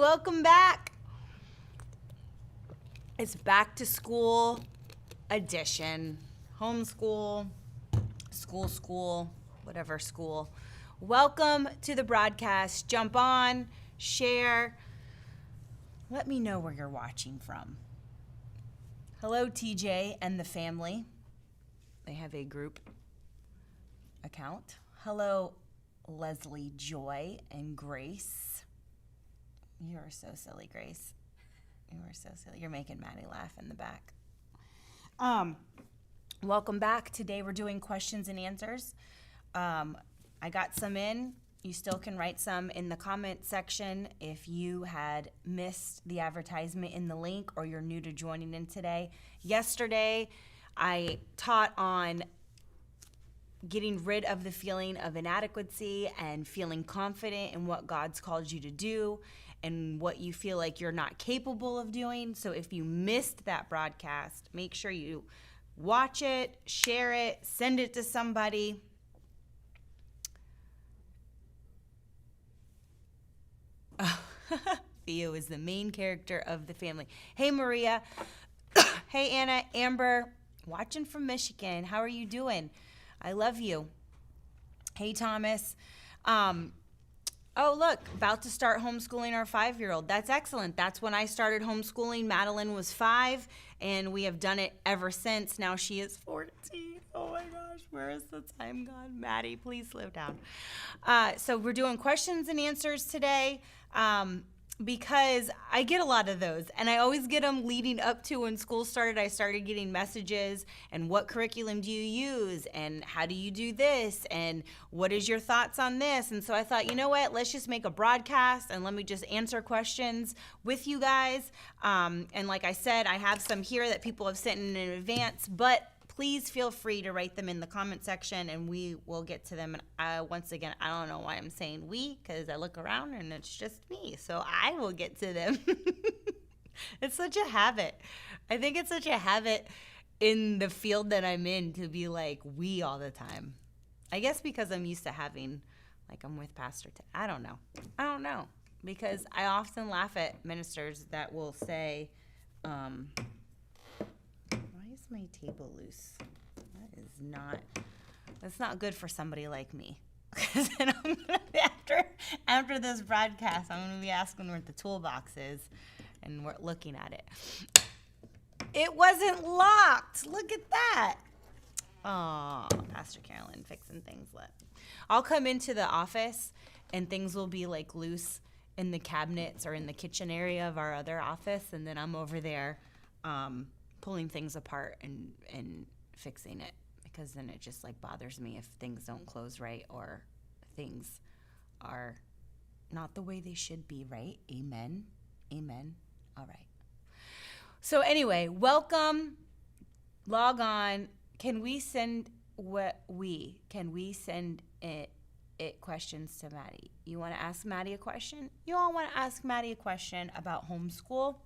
welcome back. It's back to school edition. Homeschool, school, whatever school. Welcome to the broadcast. Jump on, share. Let me know where you're watching from. Hello, TJ and the family. They have a group account. Hello, Leslie, Joy, and Grace. You are so silly, Grace. You are so silly. You're making Maddie laugh in the back. Welcome back. Today we're doing questions and answers. I got some in. You still can write some in the comment section if you had missed the advertisement in the link or you're new to joining in today. Yesterday, I taught on getting rid of the feeling of inadequacy and feeling confident in what God's called you to do and what you feel like you're not capable of doing. So if you missed that broadcast, make sure you watch it, share it, send it to somebody. Theo is the main character of the family. Hey, Maria. Hey, Anna, Amber, watching from Michigan. How are you doing? I love you. Hey, Thomas. Oh, look, about to start homeschooling our 5-year-old. That's excellent. That's when I started homeschooling. Madeline was 5, and we have done it ever since. Now she is 14. Oh, my gosh. Where is the time gone? Maddie, please slow down. So we're doing questions and answers today. Because I get a lot of those, and I always get them leading up to when school started. I started getting messages, and what curriculum do you use, and how do you do this, and what is your thoughts on this? And so I thought, you know what, let's just make a broadcast, and let me just answer questions with you guys. And like I said, I have some here that people have sent in advance, but please feel free to write them in the comment section, and we will get to them. And once again, I don't know why I'm saying we, because I look around and it's just me. So I will get to them. It's such a habit. I think it's such a habit in the field that I'm in to be like we all the time. I guess because I'm used to having, like I'm with Pastor I don't know. Because I often laugh at ministers that will say, my table loose. That's not good for somebody like me. Because then I'm gonna be after this broadcast, I'm gonna be asking where the toolbox is, and we're looking at it. It wasn't locked. Look at that. Oh, Pastor Carolyn fixing things. I'll come into the office and things will be like loose in the cabinets or in the kitchen area of our other office, and then I'm over there pulling things apart and fixing it, because then it just like bothers me if things don't close right or things are not the way they should be, right? Amen. All right. So anyway, welcome. Log on. Can we send it questions to Maddie? You want to ask Maddie a question? You all want to ask Maddie a question about homeschool?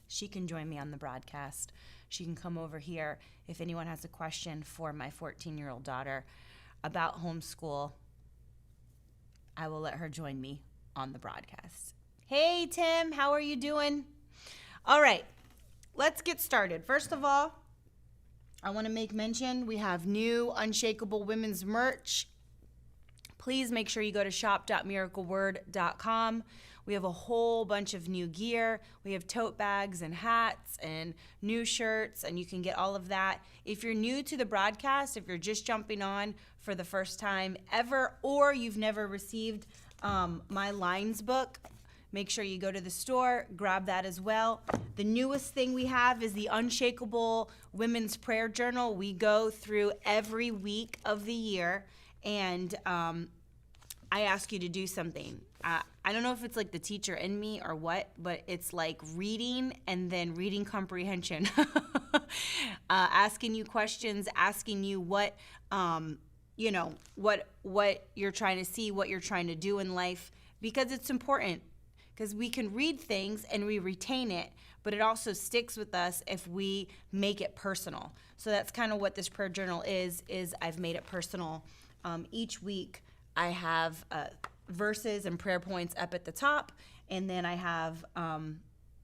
She can join me on the broadcast. She can come over here if anyone has a question for my 14-year-old daughter about homeschool. I will let her join me on the broadcast. Hey, Tim, how are you doing? All right, let's get started. First of all, I want to make mention we have new Unshakable Women's merch. Please make sure you go to shop.miracleword.com. We have a whole bunch of new gear. We have tote bags and hats and new shirts, and you can get all of that. If you're new to the broadcast, if you're just jumping on for the first time ever, or you've never received my lines book, make sure you go to the store, grab that as well. The newest thing we have is the Unshakable Women's Prayer Journal. We go through every week of the year, and I ask you to do something. I don't know if it's like the teacher in me or what, but it's like reading and then reading comprehension. Asking you questions, asking you what you're trying to see, what you're trying to do in life, because it's important. Because we can read things and we retain it, but it also sticks with us if we make it personal. So that's kind of what this prayer journal is I've made it personal. Each week I have verses and prayer points up at the top. And then I have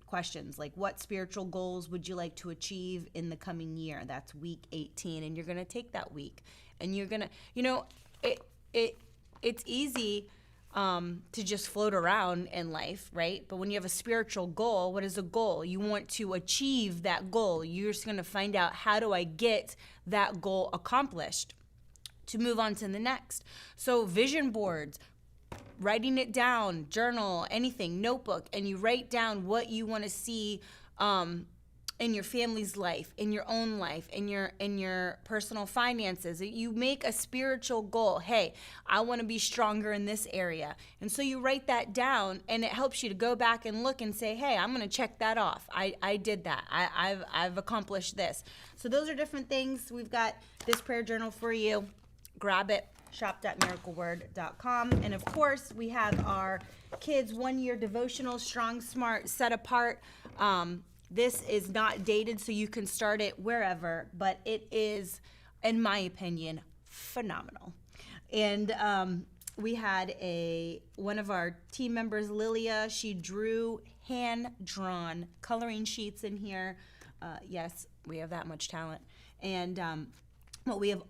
questions like, what spiritual goals would you like to achieve in the coming year? That's week 18. And you're going to take that week. And you're going to, it's easy to just float around in life, right? But when you have a spiritual goal, what is a goal? You want to achieve that goal. You're just going to find out, how do I get that goal accomplished to move on to the next? So vision boards, writing it down, journal, anything, notebook, and you write down what you want to see in your family's life, in your own life, in your personal finances. You make a spiritual goal. Hey, I want to be stronger in this area. And so you write that down, and it helps you to go back and look and say, hey, I'm going to check that off. I did that. I've accomplished this. So those are different things. We've got this prayer journal for you. Grab it, shop.miracleword.com. And of course, we have our kids 1-year devotional, Strong, Smart, Set Apart. This is not dated, so you can start it wherever, but it is, in my opinion, phenomenal. And we had one of our team members, Lilia, she drew hand-drawn coloring sheets in here. Yes, we have that much talent. And what we have,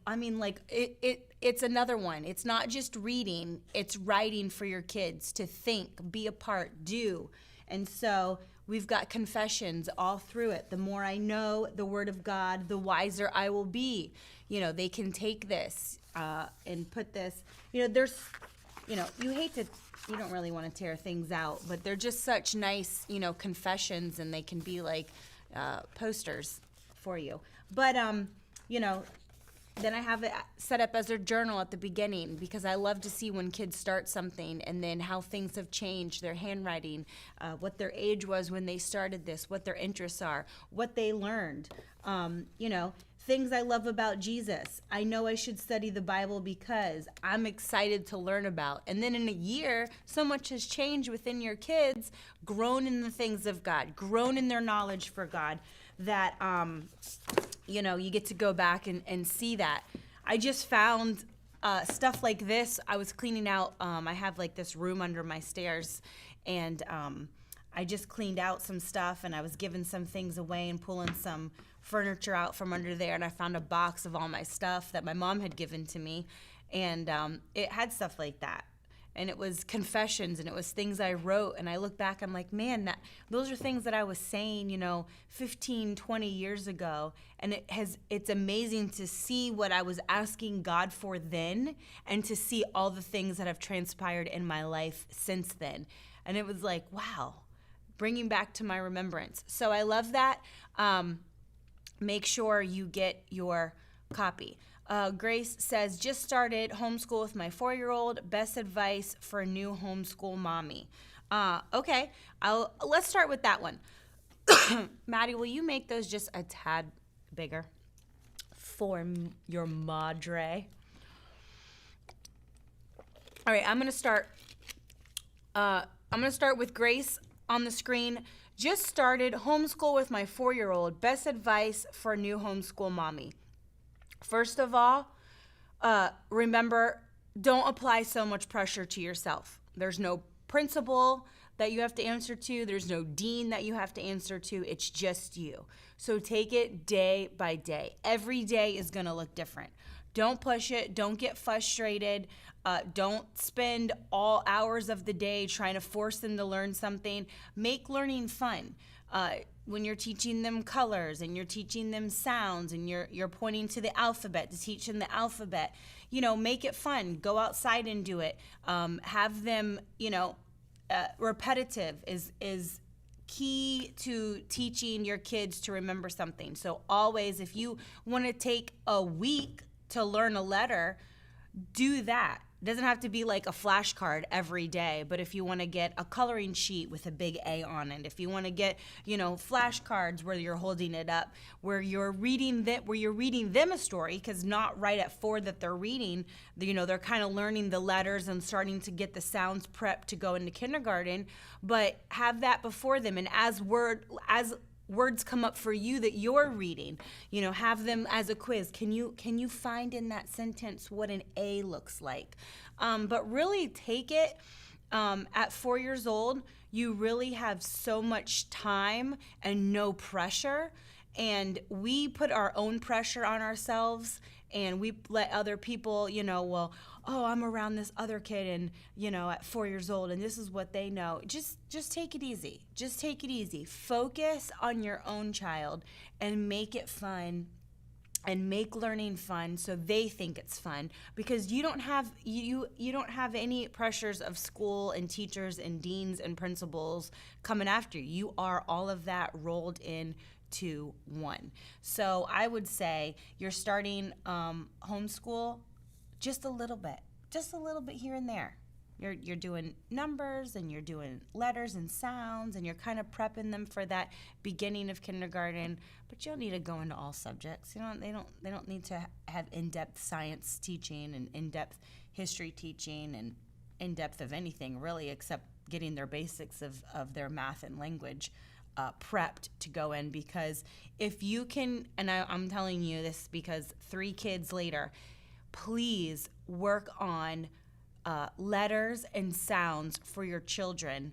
it's another one. It's not just reading, it's writing for your kids to think, be a part, do. And so we've got confessions all through it. The more I know the Word of God, the wiser I will be. They can take this and put this. There's, you don't really want to tear things out, but they're just such nice, confessions, and they can be like posters for you. But, then I have it set up as a journal at the beginning, because I love to see when kids start something and then how things have changed, their handwriting, what their age was when they started this, what their interests are, what they learned. Things I love about Jesus. I know I should study the Bible because I'm excited to learn about. And then in a year, so much has changed within your kids, grown in the things of God, grown in their knowledge for God, that you get to go back and see that. I just found stuff like this. I was cleaning out, I have like this room under my stairs, and I just cleaned out some stuff, and I was giving some things away and pulling some furniture out from under there, and I found a box of all my stuff that my mom had given to me, and it had stuff like that. And it was confessions, and it was things I wrote, and I look back, I'm like, man, those are things that I was saying, 15, 20 years ago, and it's amazing to see what I was asking God for then, and to see all the things that have transpired in my life since then. And it was like, wow, bringing back to my remembrance. So I love that. Make sure you get your copy. Grace says, just started homeschool with my 4-year-old. Best advice for a new homeschool mommy. Okay, let's start with that one. Maddie, will you make those just a tad bigger for your madre? All right, I'm gonna start with Grace on the screen. Just started homeschool with my 4-year-old. Best advice for a new homeschool mommy. First of all, remember, don't apply so much pressure to yourself. There's no principal that you have to answer to. There's no dean that you have to answer to. It's just you. So take it day by day. Every day is going to look different. Don't push it. Don't get frustrated. Don't spend all hours of the day trying to force them to learn something. Make learning fun. When you're teaching them colors and you're teaching them sounds and you're pointing to the alphabet to teach them the alphabet, make it fun. Go outside and do it. Have them, repetitive is key to teaching your kids to remember something. So always, if you want to take a week to learn a letter, do that. It doesn't have to be like a flashcard every day, but if you want to get a coloring sheet with a big A on it, if you want to get, flashcards where you're holding it up, where you're reading them a story, because not right at 4 that they're reading, they're kind of learning the letters and starting to get the sounds prepped to go into kindergarten, but have that before them. And as words come up for you that you're reading. Have them as a quiz. Can you find in that sentence what an A looks like? But really take it. At 4 years old, you really have so much time and no pressure. And we put our own pressure on ourselves, and we let other people, I'm around this other kid and, at 4 years old, and this is what they know. Just take it easy. Just take it easy. Focus on your own child and make it fun. And make learning fun so they think it's fun, because you don't have any pressures of school and teachers and deans and principals coming after you. You are all of that rolled into one. So I would say you're starting homeschool just a little bit here and there. You're doing numbers and you're doing letters and sounds, and you're kind of prepping them for that beginning of kindergarten. But you don't need to go into all subjects. They don't need to have in-depth science teaching and in-depth history teaching and in-depth of anything really, except getting their basics of their math and language prepped to go in. Because if you can, and I'm telling you this because 3 kids later, please work on letters and sounds for your children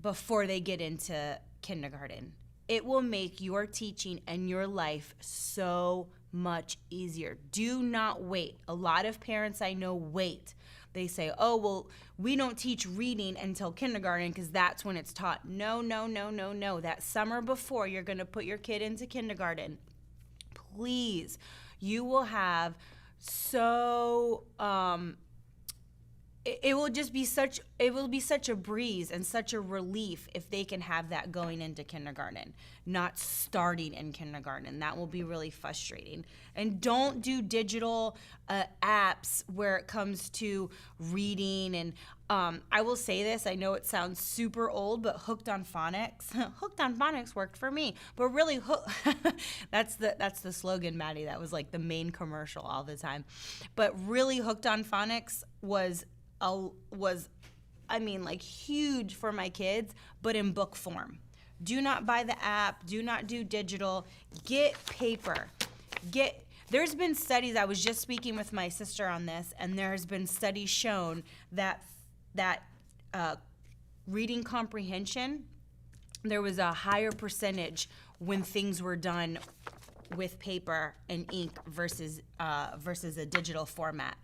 before they get into kindergarten. It will make your teaching and your life so much easier. Do not wait. A lot of parents I know wait. They say, oh, well, we don't teach reading until kindergarten because that's when it's taught. No. That summer before you're going to put your kid into kindergarten, please, you will have so it will be such a breeze and such a relief if they can have that going into kindergarten, not starting in kindergarten. That will be really frustrating. And don't do digital apps where it comes to reading. And I will say this, I know it sounds super old, but Hooked on Phonics. Hooked on Phonics worked for me. But really, that's the slogan, Maddie. That was like the main commercial all the time. But really, Hooked on Phonics was huge for my kids, but in book form. Do not buy the app. Do not do digital. Get paper. There's been studies, I was just speaking with my sister on this, and there's been studies shown that reading comprehension, there was a higher percentage when things were done with paper and ink versus a digital format.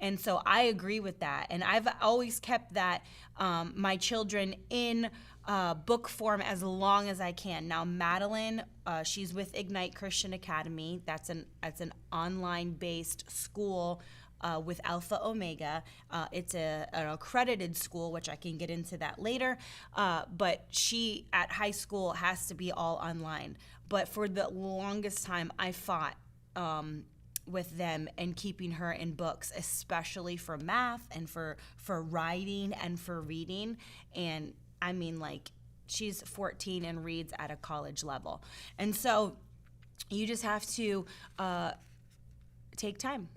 And so I agree with that. And I've always kept that my children in book form as long as I can. Now, Madeline, she's with Ignite Christian Academy. That's an online-based school with Alpha Omega. It's an accredited school, which I can get into that later. But she, at high school, has to be all online. But for the longest time, I fought with them and keeping her in books, especially for math and for writing and for reading. And I mean, like, she's 14 and reads at a college level. And so you just have to take time.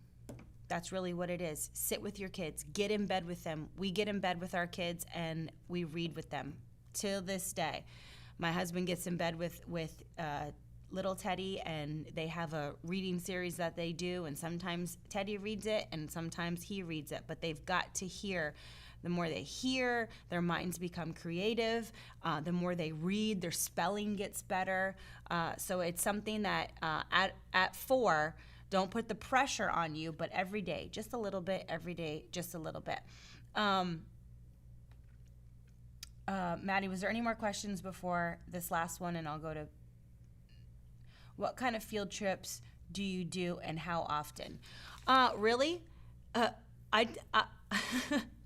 That's really what it is. Sit with your kids. Get in bed with them. We get in bed with our kids and we read with them. Till this day, my husband gets in bed with little Teddy, and they have a reading series that they do, and sometimes Teddy reads it and sometimes he reads it, but they've got to hear. The more they hear, their minds become creative. The more they read, their spelling gets better. So it's something that at 4, don't put the pressure on you, but every day, just a little bit, every day, just a little bit. Maddie, was there any more questions before this last one? And I'll go to, what kind of field trips do you do and how often? Really?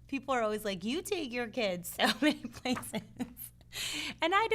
People are always like, you take your kids so many places. And I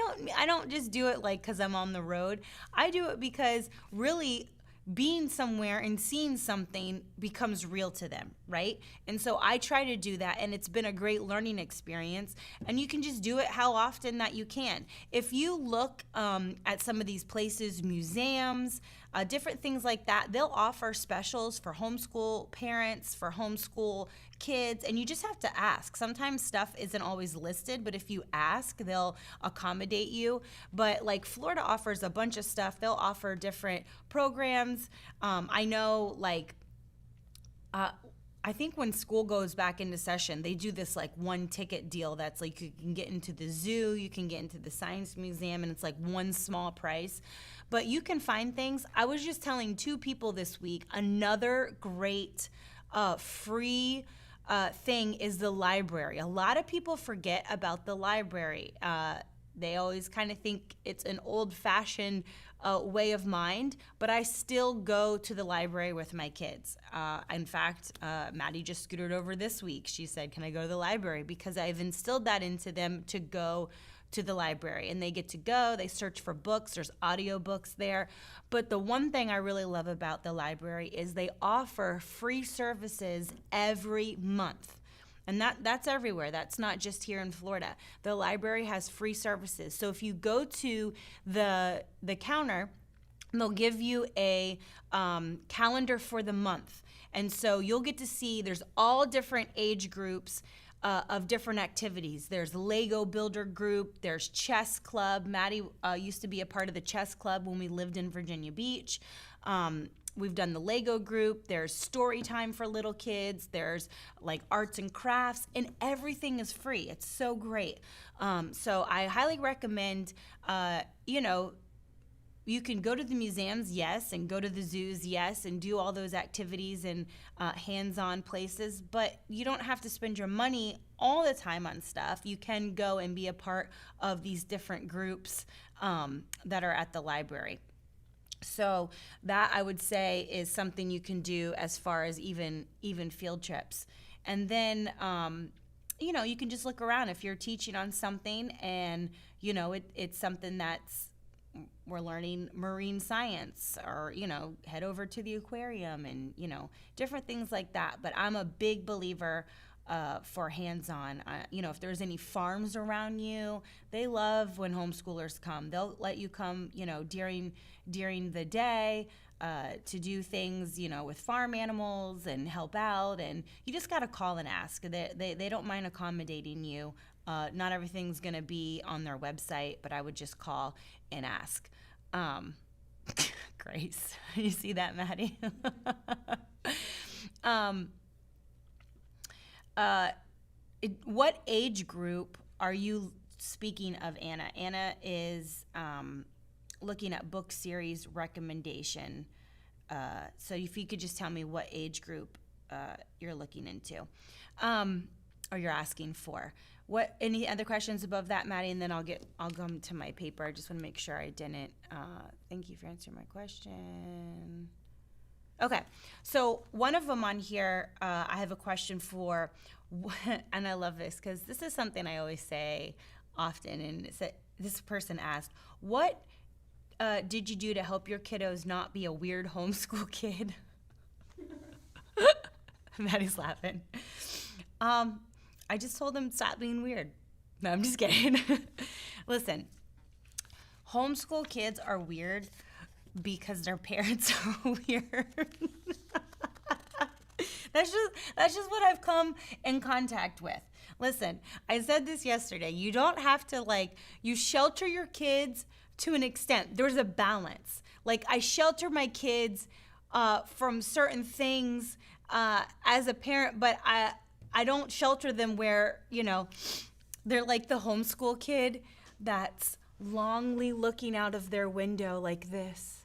don't just do it like because I'm on the road. I do it because really being somewhere and seeing something becomes real to them, right? And so I try to do that, and it's been a great learning experience. And you can just do it how often that you can. If you look at some of these places, museums, different things like that, they'll offer specials for homeschool parents, for homeschool kids, and you just have to ask. Sometimes stuff isn't always listed, but if you ask, they'll accommodate you. But like Florida offers a bunch of stuff. They'll offer different programs. I know I think when school goes back into session, they do this like one ticket deal that's like you can get into the zoo, you can get into the science museum, and it's like one small price. But you can find things. I was just telling 2 people this week, another great free thing is the library. A lot of people forget about the library. They always kind of think it's an old-fashioned way of mind, but I still go to the library with my kids. In fact, Maddie just scooted over this week. She said, can I go to the library? Because I've instilled that into them to go to the library. And they get to go, they search for books, there's audiobooks there. But the one thing I really love about the library is they offer free services every month. And that's everywhere. That's not just here in Florida. The library has free services. So if you go to the counter, they'll give you a calendar for the month. And so you'll get to see there's all different age groups of different activities. There's Lego Builder Group. There's Chess Club. Maddie used to be a part of the Chess Club when we lived in Virginia Beach. We've done the Lego group. There's story time for little kids. There's like arts and crafts, and everything is free. It's so great. So I highly recommend, you can go to the museums, yes, and go to the zoos, yes, and do all those activities and hands-on places, but you don't have to spend your money all the time on stuff. You can go and be a part of these different groups that are at the library. So that I would say is something you can do as far as even field trips. And then, you can just look around if you're teaching on something and, it's something that's, we're learning marine science or, head over to the aquarium and, different things like that. But I'm a big believer for hands-on. If there's any farms around you, they love when homeschoolers come. They'll let you come, during the day to do things, with farm animals and help out. And you just got to call and ask. They don't mind accommodating you. Not everything's going to be on their website, but I would just call and ask. Grace, you see that, Maddie? What age group are you speaking of, Anna? Anna is looking at book series recommendation. So if you could just tell me what age group you're looking into or you're asking for. Any other questions above that, Maddie? And then I'll come to my paper. I just want to make sure I didn't. Thank you for answering my question. Okay, so one of them on here, I have a question for, and I love this because this is something I always say often, and this person asked, what did you do to help your kiddos not be a weird homeschool kid? Maddie's laughing. I just told them stop being weird. No, I'm just kidding. Listen, homeschool kids are weird because their parents are weird. That's just what I've come in contact with. Listen, I said this yesterday. You don't have to you shelter your kids to an extent. There's a balance. Like I shelter my kids from certain things as a parent, but I don't shelter them where, they're like the homeschool kid that's longly looking out of their window like this.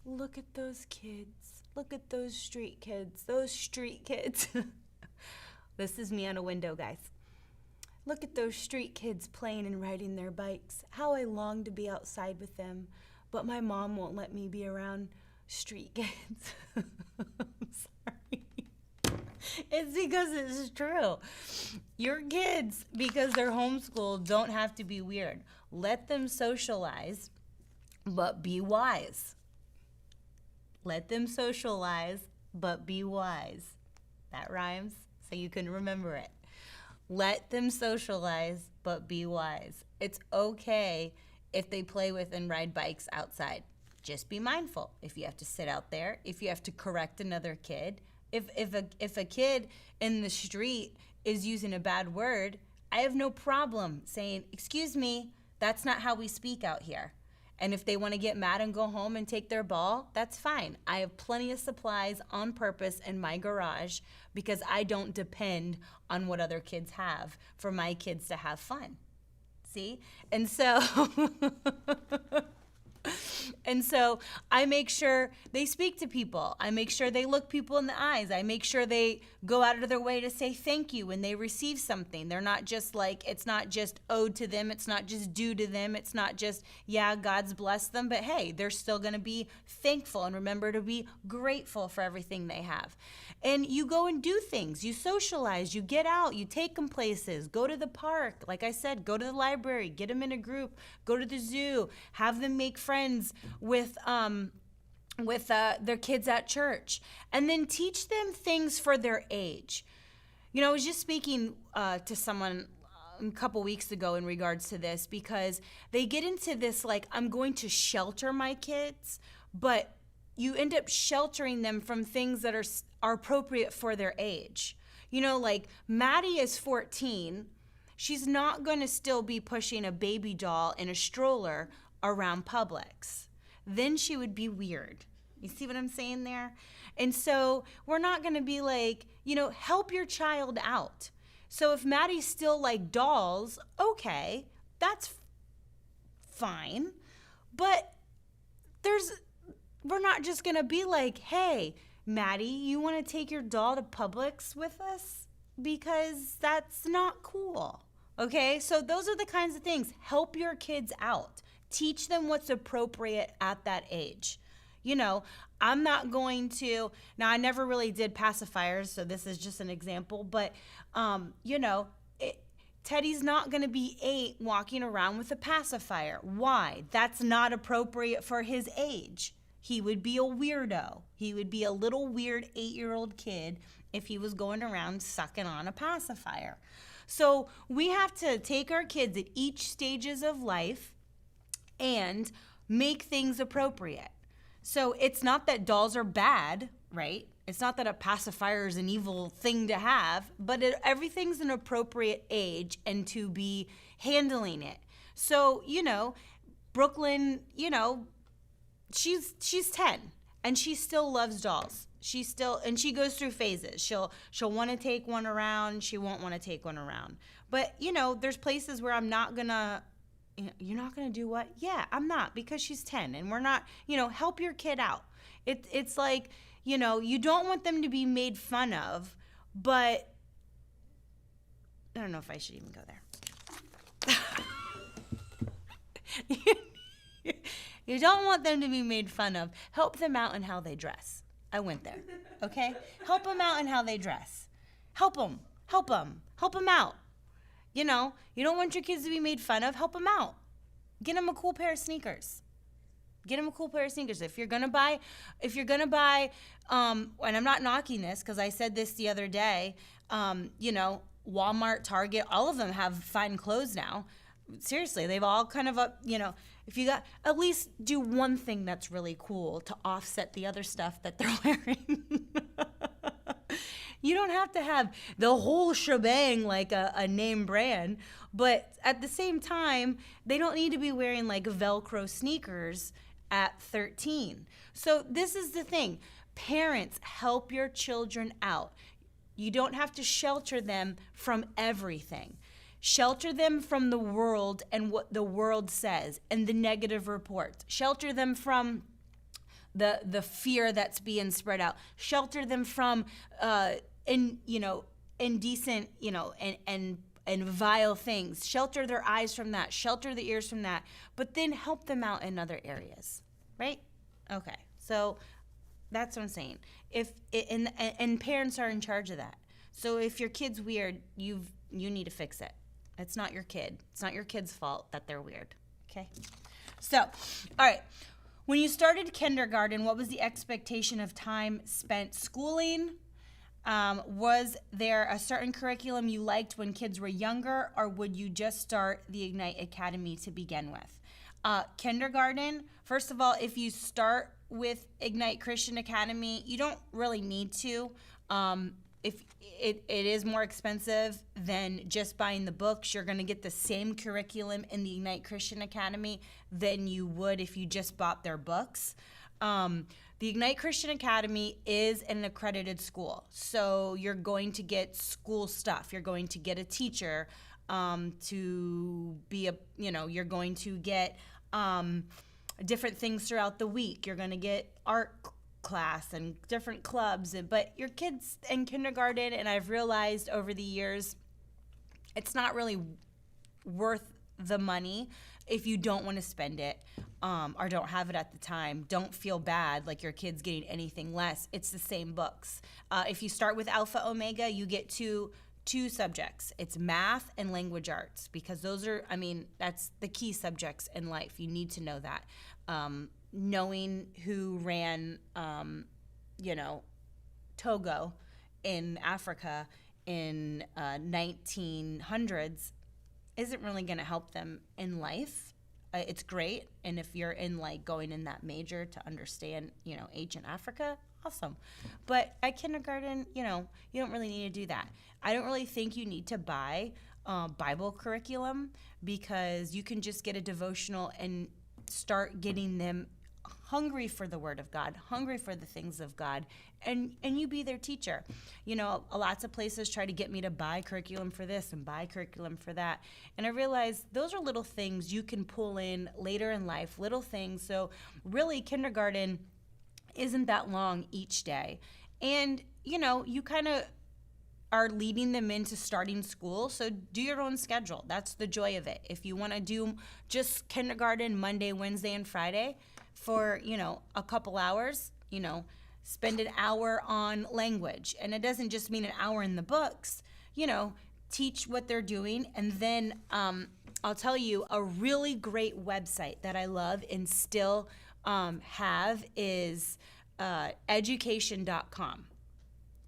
Look at those kids. Look at those street kids. Those street kids. This is me on a window, guys. Look at those street kids playing and riding their bikes. How I long to be outside with them, but my mom won't let me be around street kids. I'm sorry. It's because it's true. Your kids, because they're homeschooled, don't have to be weird. Let them socialize, but be wise. Let them socialize, but be wise. That rhymes, so you can remember it. Let them socialize, but be wise. It's okay if they play with and ride bikes outside. Just be mindful. If you have to sit out there, if you have to correct another kid, if a kid in the street is using a bad word, I have no problem saying, excuse me, that's not how we speak out here. And if they want to get mad and go home and take their ball, that's fine. I have plenty of supplies on purpose in my garage because I don't depend on what other kids have for my kids to have fun. See? And so and so I make sure they speak to people. I make sure they look people in the eyes. I make sure they go out of their way to say thank you when they receive something. They're not just like, it's not just owed to them. It's not just due to them. It's not just, yeah, God's blessed them, but hey, they're still going to be thankful and remember to be grateful for everything they have. And you go and do things. You socialize. You get out. You take them places. Go to the park. Like I said, go to the library. Get them in a group. Go to the zoo. Have them make friends with their kids at church. And then teach them things for their age. You know, I was just speaking to someone a couple weeks ago in regards to this because they get into this like, I'm going to shelter my kids, but you end up sheltering them from things that are appropriate for their age. You know, like Maddie is 14. She's not going to still be pushing a baby doll in a stroller around Publix. Then she would be weird. You see what I'm saying there? And so we're not going to be like, you know, help your child out. So if Maddie's still like dolls, okay, that's fine. But we're not just going to be like, hey, Maddie, you want to take your doll to Publix with us? Because that's not cool. Okay? So those are the kinds of things. Help your kids out. Teach them what's appropriate at that age. You know, I'm not going to, now I never really did pacifiers, so this is just an example, but, you know, Teddy's not going to be 8 walking around with a pacifier. Why? That's not appropriate for his age. He would be a weirdo. He would be a little weird 8-year-old kid if he was going around sucking on a pacifier. So we have to take our kids at each stages of life and make things appropriate. So it's not that dolls are bad, right? It's not that a pacifier is an evil thing to have, but everything's an appropriate age and to be handling it. So, you know, Brooklyn, you know, she's 10 and she still loves dolls. And she goes through phases. She'll want to take one around. She won't want to take one around. But, you know, there's places where I'm not going to, you're not going to do what? Yeah, I'm not, because she's 10 and we're not, you know, help your kid out. It's like, you know, you don't want them to be made fun of, but I don't know if I should even go there. You don't want them to be made fun of. Help them out in how they dress. I went there, okay? Help them out in how they dress. Help them out. You know, you don't want your kids to be made fun of. Help them out. Get them a cool pair of sneakers. If you're gonna buy, and I'm not knocking this because I said this the other day. You know, Walmart, Target, all of them have fine clothes now. Seriously, they've all kind of you know, if you got, at least do one thing that's really cool to offset the other stuff that they're wearing. You don't have to have the whole shebang like a name brand, but at the same time, they don't need to be wearing like Velcro sneakers at 13. So this is the thing. Parents, help your children out. You don't have to shelter them from everything. Shelter them from the world and what the world says and the negative reports. Shelter them from the fear that's being spread out. Shelter them from indecent, you know, and vile things. Shelter their eyes from that. Shelter the ears from that. But then help them out in other areas, right? Okay, so that's what I'm saying. And parents are in charge of that. So if your kid's weird, you need to fix it. It's not your kid. It's not your kid's fault that they're weird. Okay? So, all right. When you started kindergarten, what was the expectation of time spent schooling? Was there a certain curriculum you liked when kids were younger, or would you just start the Ignite Academy to begin with? Kindergarten, first of all, if you start with Ignite Christian Academy, you don't really need to. If it is more expensive than just buying the books, you're going to get the same curriculum in the Ignite Christian Academy than you would if you just bought their books. The Ignite Christian Academy is an accredited school, so you're going to get school stuff. You're going to get a teacher to be you're going to get different things throughout the week. You're going to get art class and different clubs, but your kids in kindergarten, and I've realized over the years, it's not really worth the money if you don't want to spend it or don't have it at the time. Don't feel bad like your kid's getting anything less. It's the same books. If you start with Alpha Omega, you get two subjects. It's math and language arts, because those are, that's the key subjects in life. You need to know that. Knowing who ran, Togo in Africa in 1900s isn't really going to help them in life. It's great, and if you're in going in that major to understand, ancient Africa, awesome. But at kindergarten, you don't really need to do that. I don't really think you need to buy Bible curriculum, because you can just get a devotional and start getting them hungry for the Word of God, hungry for the things of God, and you be their teacher. Lots of places try to get me to buy curriculum for this and buy curriculum for that. And I realize those are little things you can pull in later in life, little things. So really, kindergarten isn't that long each day. And, you kind of are leading them into starting school. So do your own schedule. That's the joy of it. If you want to do just kindergarten Monday, Wednesday, and Friday for, a couple hours, spend an hour on language. And it doesn't just mean an hour in the books, teach what they're doing. And then I'll tell you, a really great website that I love and still have is education.com.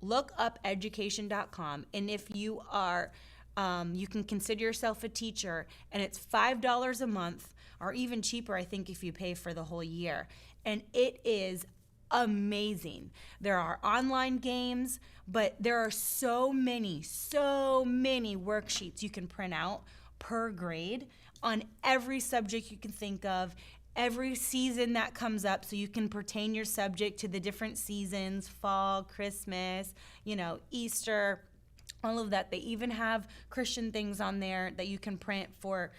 Look up education.com, and if you are, you can consider yourself a teacher, and it's $5 a month, or even cheaper, I think, if you pay for the whole year. And it is amazing. There are online games, but there are so many worksheets you can print out per grade on every subject you can think of, every season that comes up, so you can pertain your subject to the different seasons, fall, Christmas, Easter, all of that. They even have Christian things on there that you can print for,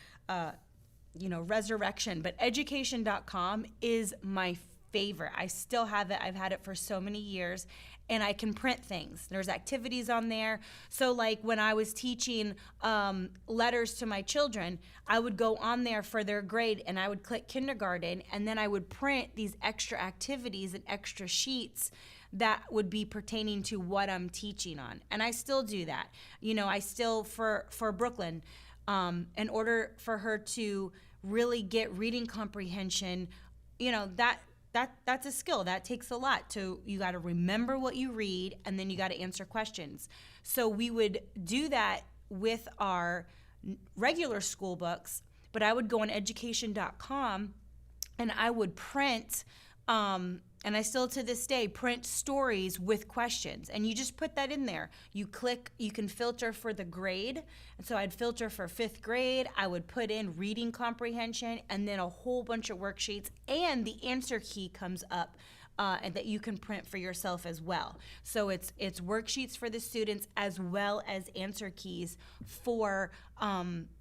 resurrection. But education.com is my favorite. I still have it. I've had it for so many years, and I can print things. There's activities on there. So when I was teaching letters to my children, I would go on there for their grade, and I would click kindergarten, and then I would print these extra activities and extra sheets that would be pertaining to what I'm teaching on. And I still do that. I still, for Brooklyn, in order for her to really get reading comprehension, that's a skill. That takes a lot. You got to remember what you read, and then you got to answer questions. So we would do that with our regular school books, but I would go on education.com and I would print, and I still to this day print stories with questions. And you just put that in there. You click, you can filter for the grade. And so I'd filter for 5th grade. I would put in reading comprehension and then a whole bunch of worksheets. And the answer key comes up and that you can print for yourself as well. So it's worksheets for the students as well as answer keys for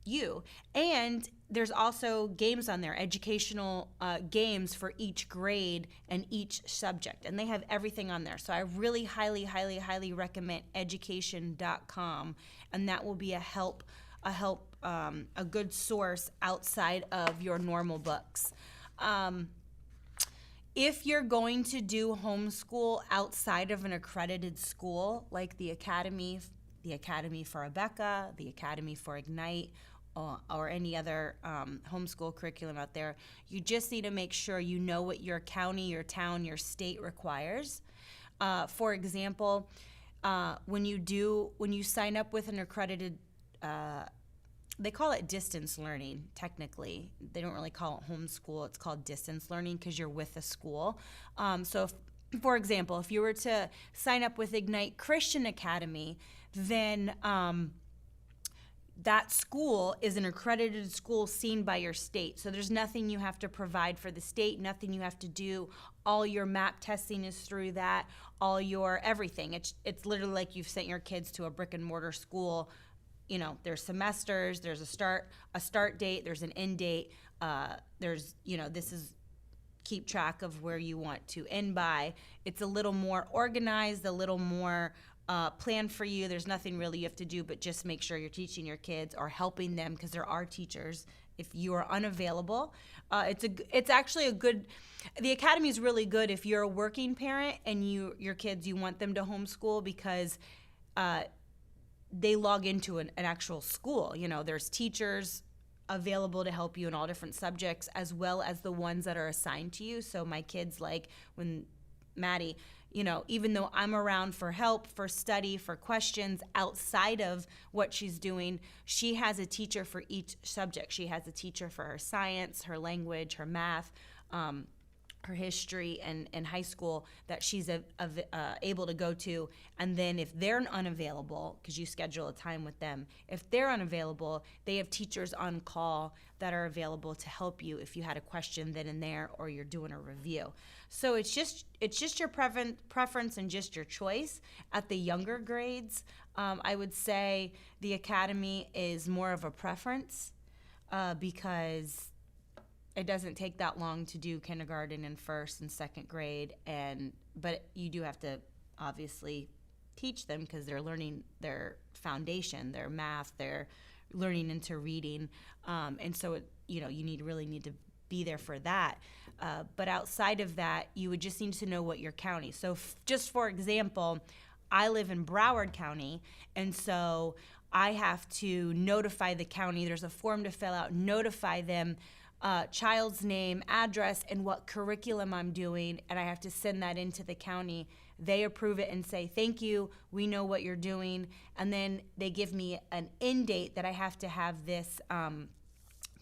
you. And there's also games on there, educational games for each grade and each subject. And they have everything on there. So I really highly recommend education.com. And that will be a good source outside of your normal books. If you're going to do homeschool outside of an accredited school, like the Academy for Rebecca, the Academy for Ignite, or any other homeschool curriculum out there, you just need to make sure you know what your county, your town, your state requires. For example, when you sign up with an accredited, they call it distance learning, technically. They don't really call it homeschool. It's called distance learning because you're with a school. So for example, if you were to sign up with Ignite Christian Academy, then that school is an accredited school seen by your state. So there's nothing you have to provide for the state, nothing you have to do. All your MAP testing is through that, all your everything. It's literally like you've sent your kids to a brick and mortar school. You know, there's semesters, there's a start date, there's an end date. There's, this is keep track of where you want to end by. It's a little more organized, a little more plan for you. There's nothing really you have to do but just make sure you're teaching your kids or helping them, because there are teachers. If you are unavailable, it's actually a good. The academy is really good if you're a working parent and your kids, you want them to homeschool, because they log into an actual school. There's teachers available to help you in all different subjects, as well as the ones that are assigned to you. So my kids, like when Maddie, even though I'm around for help, for study, for questions outside of what she's doing, she has a teacher for each subject. She has a teacher for her science, her language, her math, her history, and high school that she's able to go to. And then if they're unavailable, because you schedule a time with them, if they're unavailable, they have teachers on call that are available to help you if you had a question then and there, or you're doing a review. So it's just your preference and just your choice. At the younger grades, I would say the academy is more of a preference because it doesn't take that long to do kindergarten and first and second grade, but you do have to obviously teach them because they're learning their foundation, their math, they're learning into reading, and so you really need to be there for that. But outside of that, you would just need to know what your county. So just for example, I live in Broward County, and so I have to notify the county. There's a form to fill out, notify them, child's name, address, and what curriculum I'm doing, and I have to send that into the county. They approve it and say, thank you, we know what you're doing, and then they give me an end date that I have to have this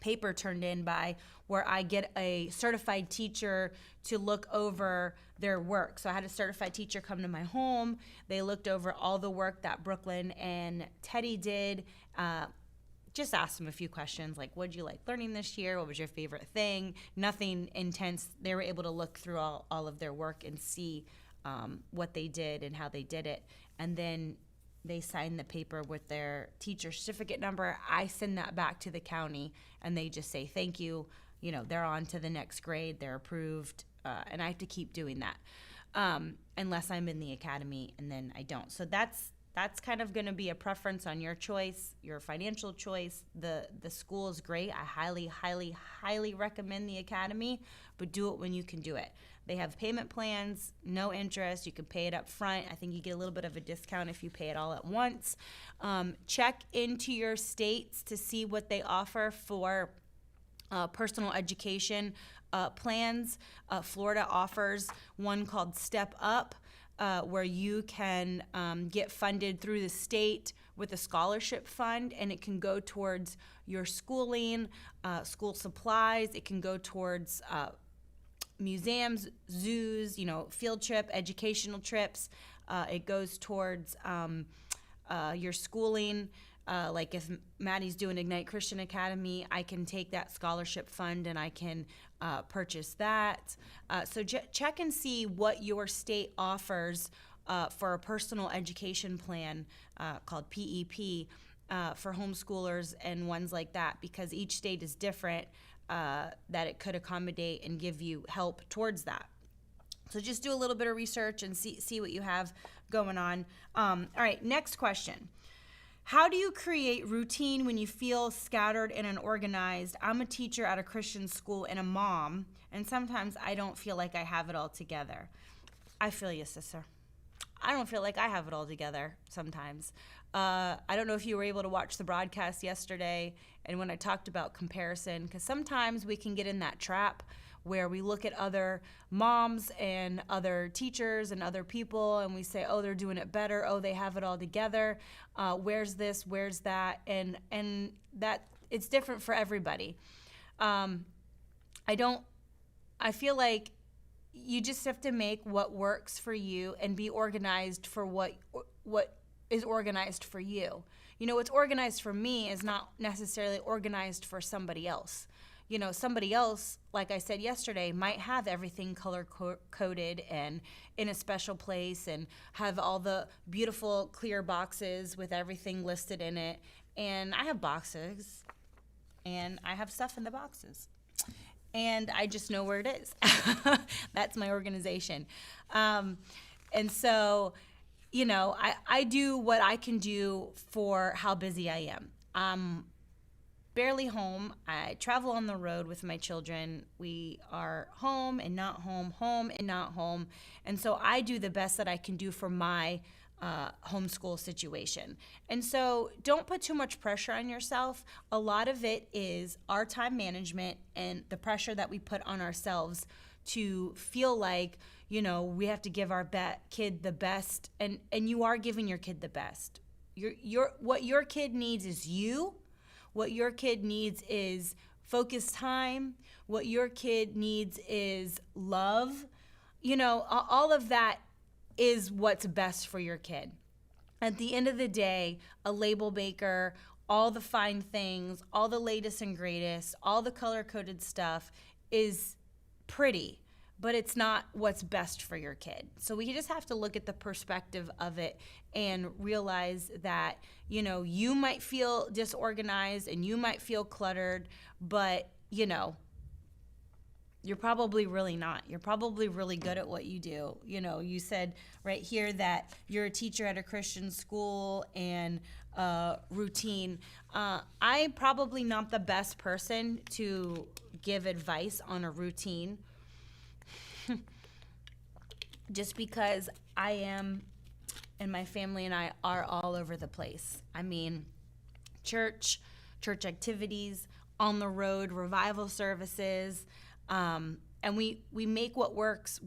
paper turned in by, where I get a certified teacher to look over their work. So I had a certified teacher come to my home. They looked over all the work that Brooklyn and Teddy did. Just asked them a few questions like, what did you like learning this year? What was your favorite thing? Nothing intense. They were able to look through all of their work and see what they did and how they did it. And then they sign the paper with their teacher certificate number. I send that back to the county, and they just say, thank you. They're on to the next grade. They're approved. And I have to keep doing that unless I'm in the academy, and then I don't. So that's kind of going to be a preference on your choice, your financial choice. The school is great. I highly, highly, highly recommend the academy, but do it when you can do it. They have payment plans, no interest. You can pay it up front. I think you get a little bit of a discount if you pay it all at once. Check into your states to see what they offer for personal education plans. Florida offers one called Step Up, where you can get funded through the state with a scholarship fund, and it can go towards your schooling, school supplies. It can go towards museums, zoos, field trip, educational trips. It goes towards your schooling. Like if Maddie's doing Ignite Christian Academy, I can take that scholarship fund and I can purchase that. So check and see what your state offers for a personal education plan called PEP for homeschoolers and ones like that, because each state is different, that it could accommodate and give you help towards that. So just do a little bit of research and see what you have going on. All right, next question. How do you create routine when you feel scattered and unorganized? I'm a teacher at a Christian school and a mom, and sometimes I don't feel like I have it all together. I feel you, sister. I don't feel like I have it all together sometimes. I don't know if you were able to watch the broadcast yesterday and when I talked about comparison, because sometimes we can get in that trap where we look at other moms and other teachers and other people and we say, oh, they're doing it better. Oh, they have it all together. Where's this? Where's that? And that it's different for everybody. I feel like you just have to make what works for you and be organized for what is organized for you. You know, what's organized for me is not necessarily organized for somebody else. You know, somebody else, like I said yesterday, might have everything color coded and in a special place and have all the beautiful clear boxes with everything listed in it. And I have boxes and I have stuff in the boxes. And I just know where it is. That's my organization. And so, you know, I do what I can do for how busy I am. I'm barely home. I travel on the road with my children. We are home and not home, home and not home. And so I do the best that I can do for my homeschool situation. And so don't put too much pressure on yourself. A lot of it is our time management and the pressure that we put on ourselves to feel like, you know, we have to give our kid the best, and you are giving your kid the best. What your kid needs is you. What your kid needs is focused time. What your kid needs is love. You know, all of that is what's best for your kid. At the end of the day, a label maker, all the fine things, all the latest and greatest, all the color-coded stuff is pretty, but it's not what's best for your kid. So we just have to look at the perspective of it and realize that, you know, you might feel disorganized and you might feel cluttered, but, you know, you're probably really not. You're probably really good at what you do. You know, you said right here that you're a teacher at a Christian school and routine. I'm probably not the best person to give advice on a routine just because I am, and my family and I are all over the place. I mean, church activities, on the road, revival services, and we make what works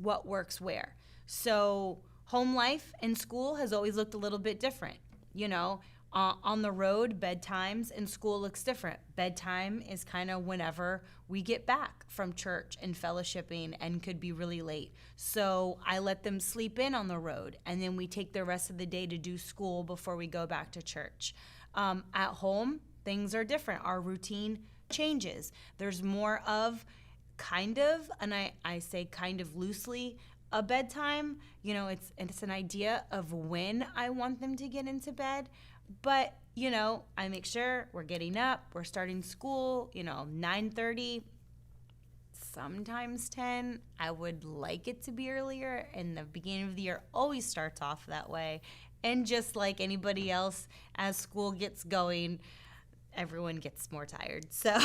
where. So home life and school has always looked a little bit different. You know, on the road, bedtimes and school looks different. Bedtime is kind of whenever we get back from church and fellowshipping and could be really late. So I let them sleep in on the road, and then we take the rest of the day to do school before we go back to church. At home, things are different. Our routine changes. There's more of kind of, and I say kind of loosely, a bedtime. You know, it's an idea of when I want them to get into bed, but, you know, I make sure we're getting up, we're starting school, you know, 9:30, sometimes 10. I would like it to be earlier, and the beginning of the year always starts off that way. And just like anybody else, as school gets going, everyone gets more tired. So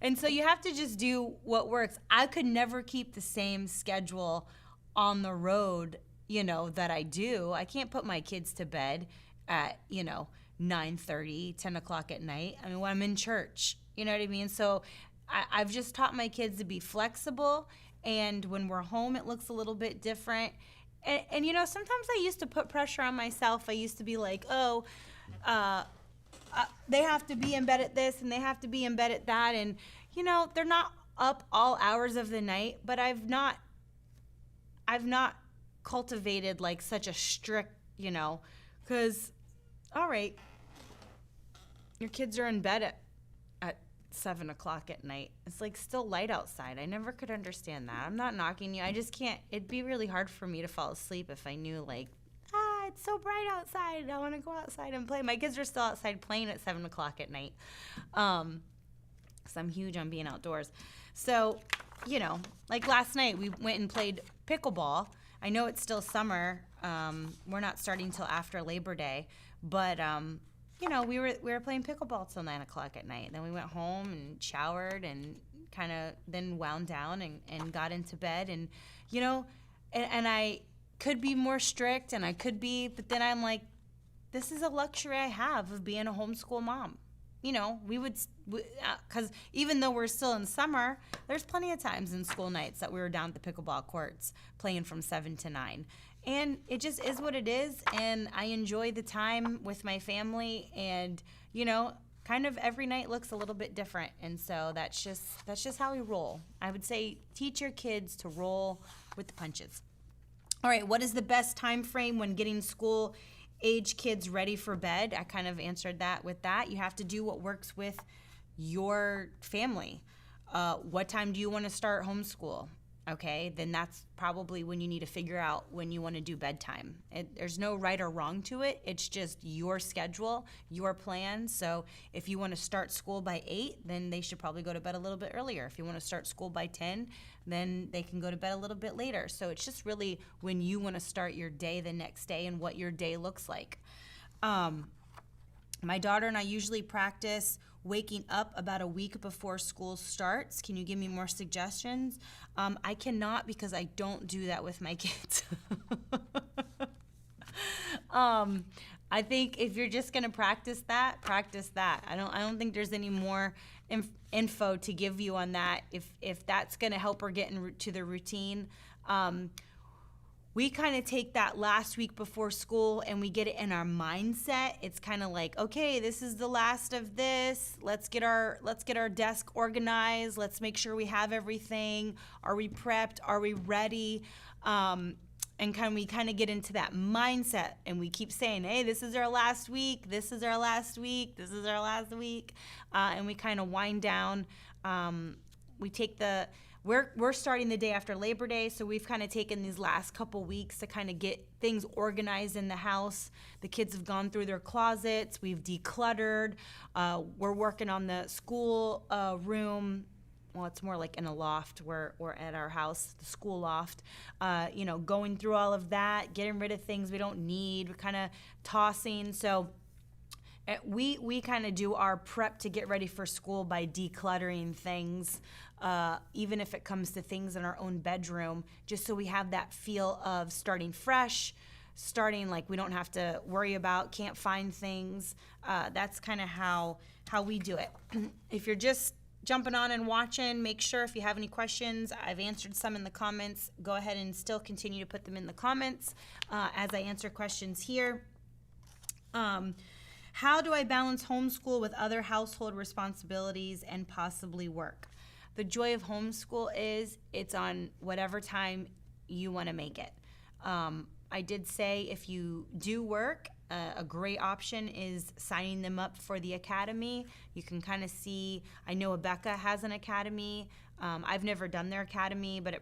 and so you have to just do what works. I could never keep the same schedule on the road, you know, that I do. I can't put my kids to bed at, you know, 9:30, 10 o'clock at night. I mean, when I'm in church, you know what I mean? So I've just taught my kids to be flexible, and when we're home, it looks a little bit different. And you know, sometimes I used to put pressure on myself. I used to be like, they have to be in bed at this and they have to be in bed at that. And, you know, they're not up all hours of the night, but I've not cultivated like such a strict, you know, because, all right, your kids are in bed at 7 o'clock at night. It's like still light outside. I never could understand that. I'm not knocking you. I just can't. It'd be really hard for me to fall asleep if I knew like, it's so bright outside. I want to go outside and play. My kids are still outside playing at 7 o'clock at night. Because I'm huge on being outdoors. So, you know, like last night we went and played pickleball. I know it's still summer. We're not starting till after Labor Day. But, you know, we were playing pickleball till 9 o'clock at night. Then we went home and showered and kind of then wound down and got into bed. And, you know, and I could be more strict, and I could be, but then I'm like, this is a luxury I have of being a homeschool mom. You know, because even though we're still in summer, there's plenty of times in school nights that we were down at the pickleball courts playing from 7 to 9. And it just is what it is, and I enjoy the time with my family and, you know, kind of every night looks a little bit different. And so that's just how we roll. I would say teach your kids to roll with the punches. All right, what is the best time frame when getting school age kids ready for bed? I kind of answered that with that. You have to do what works with your family. What time do you want to start homeschool? Okay, then that's probably when you need to figure out when you want to do bedtime. There's no right or wrong to it. It's just your schedule, your plan. So if you want to start school by 8, then they should probably go to bed a little bit earlier. If you want to start school by 10, then they can go to bed a little bit later. So it's just really when you want to start your day the next day and what your day looks like. My daughter and I usually practice waking up about a week before school starts. Can you give me more suggestions? I cannot, because I don't do that with my kids. I think if you're just gonna practice that. I don't think there's any more info to give you on that. If that's gonna help her get into the routine. We kind of take that last week before school and we get it in our mindset. It's kind of like, okay, this is the last of this. Let's get our desk organized. Let's make sure we have everything. Are we prepped? Are we ready? And we kind of get into that mindset, and we keep saying, hey, this is our last week. This is our last week. This is our last week. And we kind of wind down. We're starting the day after Labor Day, so we've kind of taken these last couple weeks to kind of get things organized in the house. The kids have gone through their closets. We've decluttered. We're working on the school room. Well, it's more like in a loft. We're at our house, the school loft. Going through all of that, getting rid of things we don't need. We're kind of tossing. So we kind of do our prep to get ready for school by decluttering things, even if it comes to things in our own bedroom, just so we have that feel of starting fresh, starting like we don't have to worry about, can't find things. That's kind of how we do it. If you're just jumping on and watching, make sure if you have any questions, I've answered some in the comments. Go ahead and still continue to put them in the comments as I answer questions here. How do I balance homeschool with other household responsibilities and possibly work? The joy of homeschool is it's on whatever time you want to make it. I did say if you do work, a great option is signing them up for the academy. You can kind of see, I know Abeka has an academy. I've never done their academy, but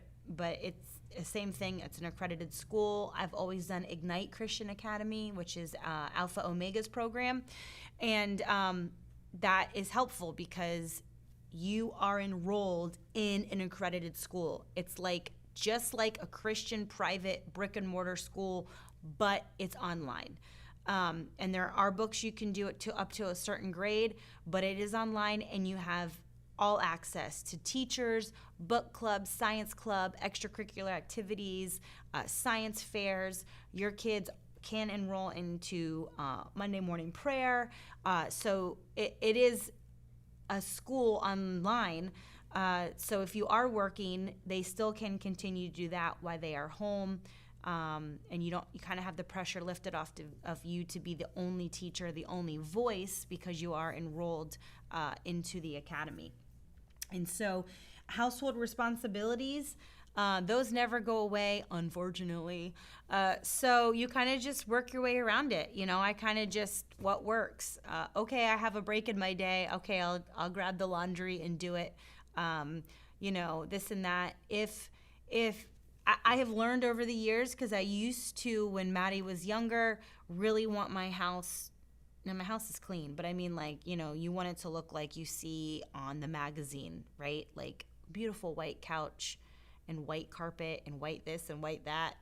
it's the same thing. It's an accredited school. I've always done Ignite Christian Academy, which is Alpha Omega's program. And that is helpful because you are enrolled in an accredited school. It's just like a Christian private brick and mortar school, but it's online. And there are books you can do it up to a certain grade, but it is online, and you have all access to teachers, book clubs, science club, extracurricular activities, science fairs. Your kids can enroll into Monday morning prayer. So it is a school online. So if you are working, they still can continue to do that while they are home. And you kind of have the pressure lifted off of you to be the only teacher, the only voice, because you are enrolled into the academy. And so household responsibilities, those never go away, unfortunately. So you kind of just work your way around it. I kind of just what works. Okay, I have a break in my day. Okay, I'll grab the laundry and do it. This and that. If I have learned over the years, because I used to, when Maddie was younger, really want my house. Now, my house is clean, but I mean, you want it to look like you see on the magazine, right? Like beautiful white couch and white carpet and white this and white that.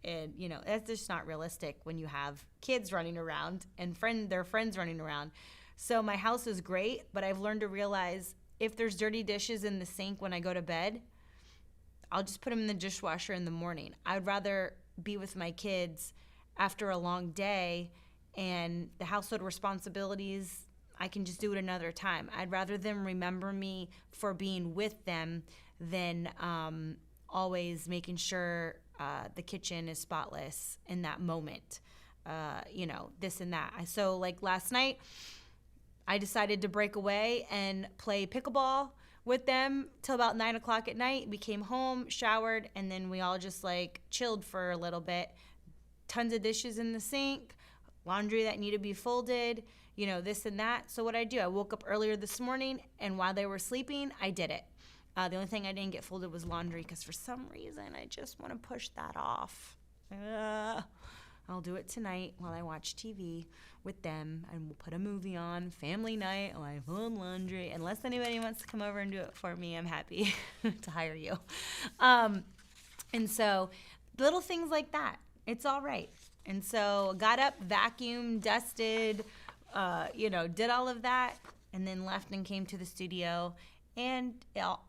And, that's just not realistic when you have kids running around and their friends running around. So my house is great, but I've learned to realize if there's dirty dishes in the sink when I go to bed, I'll just put them in the dishwasher in the morning. I'd rather be with my kids after a long day, and the household responsibilities, I can just do it another time. I'd rather them remember me for being with them than always making sure the kitchen is spotless in that moment. This and that. So like last night, I decided to break away and play pickleball with them till about 9 o'clock at night. We came home, showered, and then we all just like chilled for a little bit. Tons of dishes in the sink, laundry that needed to be folded, this and that. So what I do, I woke up earlier this morning, and while they were sleeping, I did it. The only thing I didn't get folded was laundry because for some reason I just want to push that off. I'll do it tonight while I watch TV with them, and we'll put a movie on, family night, while I fold laundry. Unless anybody wants to come over and do it for me, I'm happy to hire you. And so little things like that, it's all right. And so got up, vacuumed, dusted, did all of that, and then left and came to the studio. And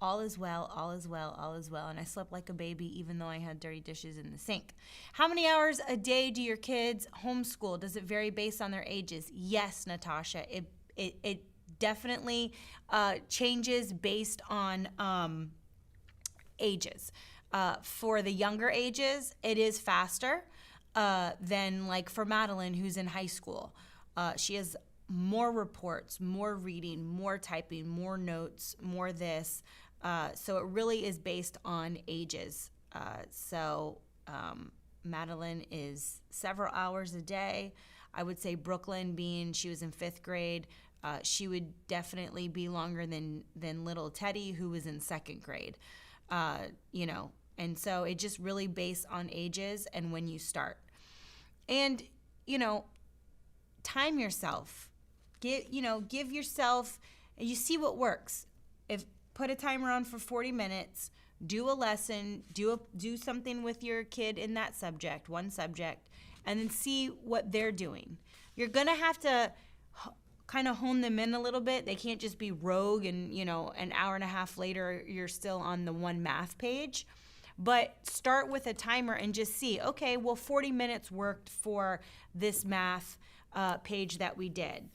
all is well, all is well, all is well. And I slept like a baby, even though I had dirty dishes in the sink. How many hours a day do your kids homeschool? Does it vary based on their ages? Yes, Natasha. It definitely changes based on ages. For the younger ages, it is faster than like for Madeline, who's in high school. She has more reports, more reading, more typing, more notes, more this. So it really is based on ages. Madeline is several hours a day. I would say Brooklyn, being she was in 5th grade, she would definitely be longer than little Teddy, who was in 2nd grade. And so it just really based on ages and when you start. And, time yourself. Give yourself, you see what works. Put a timer on for 40 minutes, do a lesson, do something with your kid in that subject, one subject, and then see what they're doing. You're going to have to kind of hone them in a little bit. They can't just be rogue and, an hour and a half later, you're still on the one math page. But start with a timer and just see, okay, well, 40 minutes worked for this math page that we did.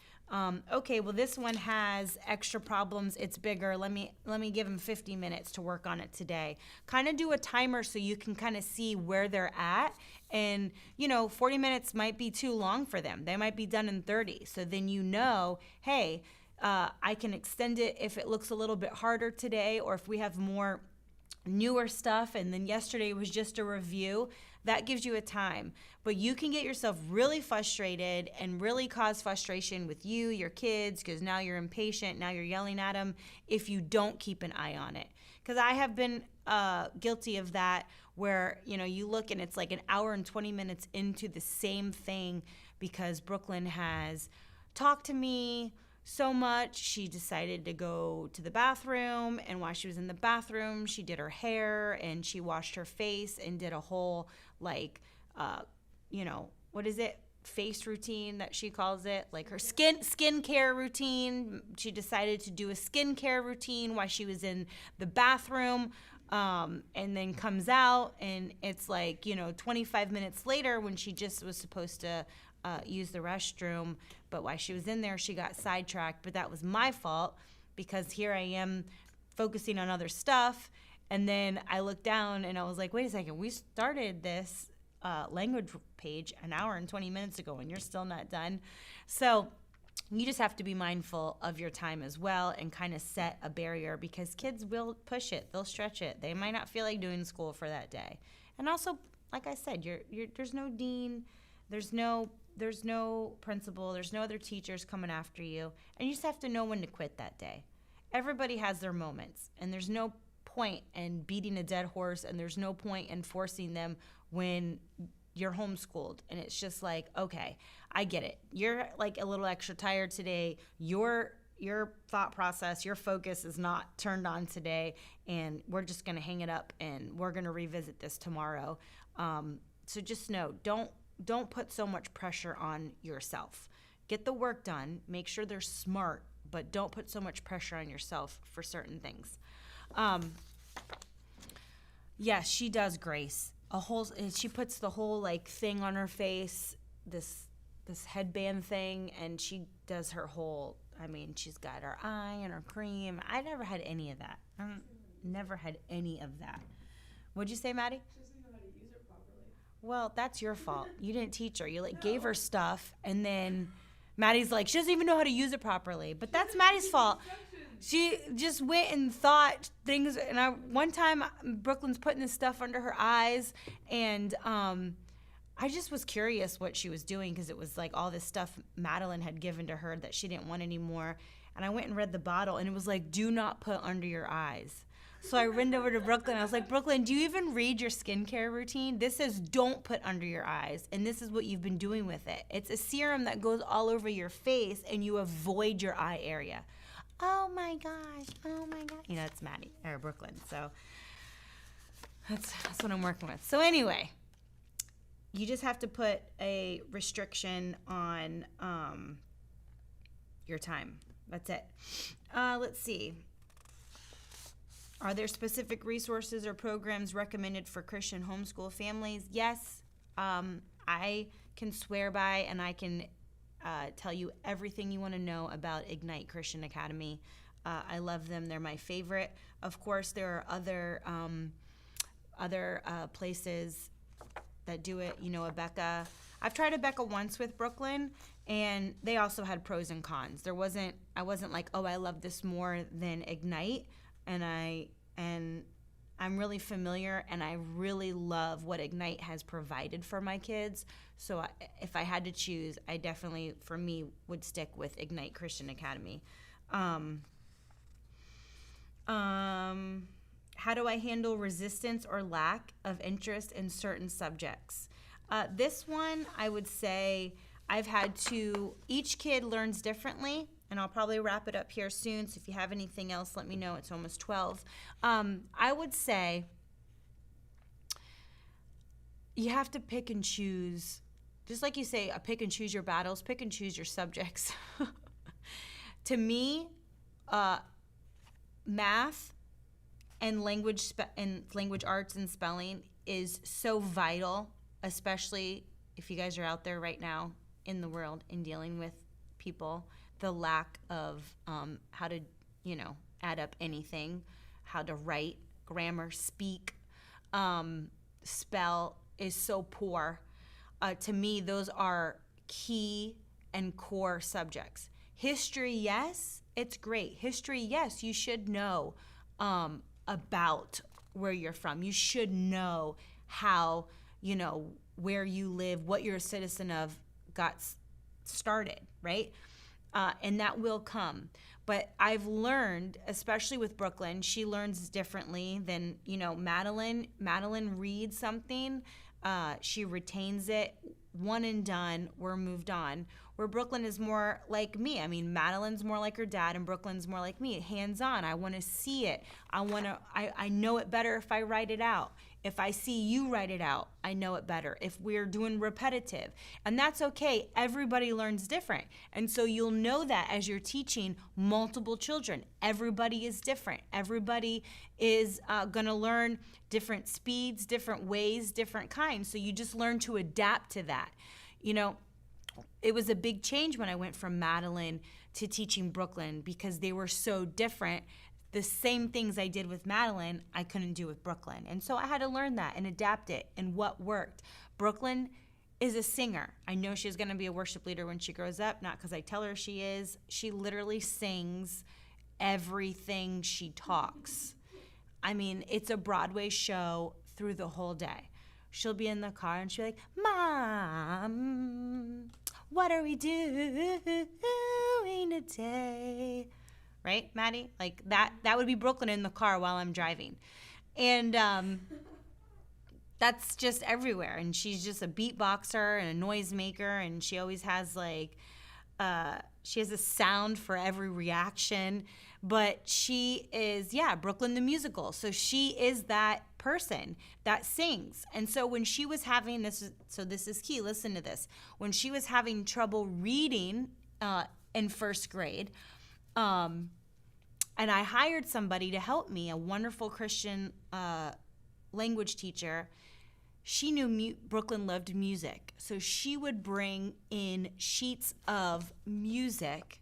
Okay, well, this one has extra problems. It's bigger. Let me give them 50 minutes to work on it today. Kind of do a timer so you can kind of see where they're at. And, 40 minutes might be too long for them. They might be done in 30. So then hey, I can extend it if it looks a little bit harder today, or if we have more newer stuff, and then yesterday was just a review. That gives you a time. But you can get yourself really frustrated and really cause frustration with you, your kids, because now you're impatient, now you're yelling at them, if you don't keep an eye on it. Because I have been guilty of that, where you look and it's like an hour and 20 minutes into the same thing because Brooklyn has talked to me so much. She decided to go to the bathroom, and while she was in the bathroom, she did her hair and she washed her face and did a whole what is it? Face routine that she calls it, like her skincare routine. She decided to do a skincare routine while she was in the bathroom, and then comes out, and it's 25 minutes later when she just was supposed to use the restroom, but while she was in there, she got sidetracked. But that was my fault, because here I am focusing on other stuff, and then I looked down and I was like, wait a second, we started this language page an hour and 20 minutes ago and you're still not done. So you just have to be mindful of your time as well, and kind of set a barrier, because kids will push it, they'll stretch it, they might not feel like doing school for that day. And also, like I said, there's no dean, there's no principal, there's no other teachers coming after you, and you just have to know when to quit that day. Everybody has their moments, and there's no point in beating a dead horse, and there's no point in forcing them when you're homeschooled. And it's just like, okay, I get it. You're like a little extra tired today. Your thought process, your focus is not turned on today, and we're just going to hang it up and we're going to revisit this tomorrow. So just know, don't put so much pressure on yourself. Get the work done. Make sure they're smart, but don't put so much pressure on yourself for certain things. Yes, she does, Grace. She puts the whole thing on her face, this headband thing, and she does her whole. She's got her eye and her cream. I never had any of that. Never had any of that. What'd you say, Maddie? She doesn't know how to use it properly. Well, that's your fault. You didn't teach her. You gave her stuff, and then Maddie's like, she doesn't even know how to use it properly. But that's Maddie's fault. She just went and thought things. And one time, Brooklyn's putting this stuff under her eyes. And I just was curious what she was doing because it was like all this stuff Madeline had given to her that she didn't want anymore. And I went and read the bottle, and it was like, do not put under your eyes. So I ran over to Brooklyn. I was like, Brooklyn, do you even read your skincare routine? This says don't put under your eyes, and this is what you've been doing with it. It's a serum that goes all over your face, and you avoid your eye area. Oh, my gosh. Oh, my God. You know, it's Maddie, or Brooklyn. So that's what I'm working with. So anyway, you just have to put a restriction on your time. That's it. Let's see. Are there specific resources or programs recommended for Christian homeschool families? Yes. I can swear by and I can tell you everything you want to know about Ignite Christian Academy. I love them. They're my favorite. Of course, there are other places that do it. You know, Abeka. I've tried Abeka once with Brooklyn, and they also had pros and cons. I wasn't like, oh, I love this more than Ignite. And I'm really familiar, and I really love what Ignite has provided for my kids. So if I had to choose, I definitely, for me, would stick with Ignite Christian Academy. How do I handle resistance or lack of interest in certain subjects? This one, I would say each kid learns differently. And I'll probably wrap it up here soon. So if you have anything else, let me know. It's almost 12. I would say you have to pick and choose. Just like you say, pick and choose your battles, pick and choose your subjects. To me, math and language arts and spelling is so vital, especially if you guys are out there right now in the world and dealing with people. The lack of how to, add up anything, how to write, grammar, speak, spell is so poor. To me, those are key and core subjects. History, yes, it's great. History, yes, you should know about where you're from. You should know how, where you live, what you're a citizen of got started, right? And that will come. But I've learned, especially with Brooklyn, she learns differently than, Madeline. Madeline reads something, she retains it, one and done, we're moved on. Where Brooklyn is more like me. I mean, Madeline's more like her dad, and Brooklyn's more like me. Hands-on. I want to see it. I know it better if I write it out. If I see you write it out, I know it better. If we're doing repetitive. And that's okay. Everybody learns different. And so you'll know that as you're teaching multiple children. Everybody is different. Everybody is going to learn different speeds, different ways, different kinds. So you just learn to adapt to that. It was a big change when I went from Madeline to teaching Brooklyn because they were so different. The same things I did with Madeline, I couldn't do with Brooklyn. And so I had to learn that and adapt it and what worked. Brooklyn is a singer. I know she's going to be a worship leader when she grows up, not because I tell her she is. She literally sings everything she talks. I mean, it's a Broadway show through the whole day. She'll be in the car and she'll be like, Mom, what are we doing today? Right, Maddie? Like that would be Brooklyn in the car while I'm driving. And that's just everywhere. And she's just a beatboxer and a noisemaker. And she always has she has a sound for every reaction. But she is, Brooklyn the musical. So she is that person that sings. And so when she was having this is key, listen to this. When she was having trouble reading in first grade, and I hired somebody to help me, a wonderful Christian language teacher. She knew Brooklyn loved music. So she would bring in sheets of music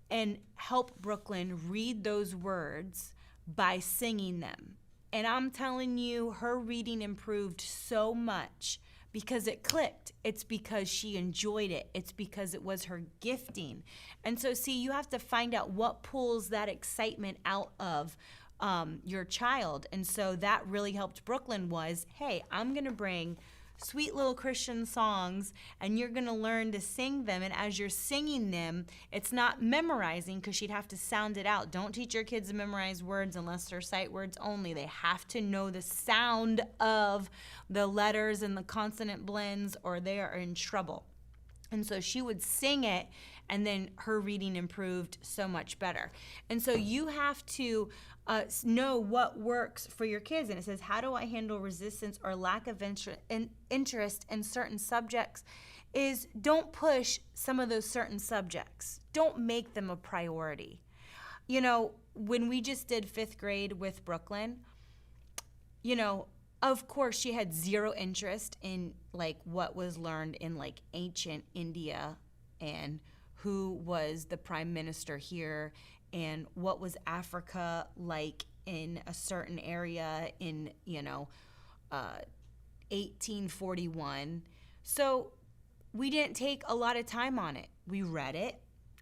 and help Brooklyn read those words by singing them. And I'm telling you, her reading improved so much because it clicked. It's because she enjoyed it. It's because it was her gifting. And so, see, you have to find out what pulls that excitement out of your child. And so that really helped Brooklyn was, hey, I'm going to bring sweet little Christian songs, and you're going to learn to sing them. And as you're singing them, it's not memorizing, because she'd have to sound it out. Don't teach your kids to memorize words unless they're sight words only. They have to know the sound of the letters and the consonant blends, or they are in trouble. And so she would sing it, and then her reading improved so much better. And so you have to know what works for your kids. And it says, how do I handle resistance or lack of interest in certain subjects? Is don't push some of those certain subjects. Don't make them a priority. You know, when we just did 5th grade with Brooklyn, you know, of course she had zero interest in like what was learned in like ancient India and who was the prime minister here and what was Africa like in a certain area in, 1841. So we didn't take a lot of time on it. We read it,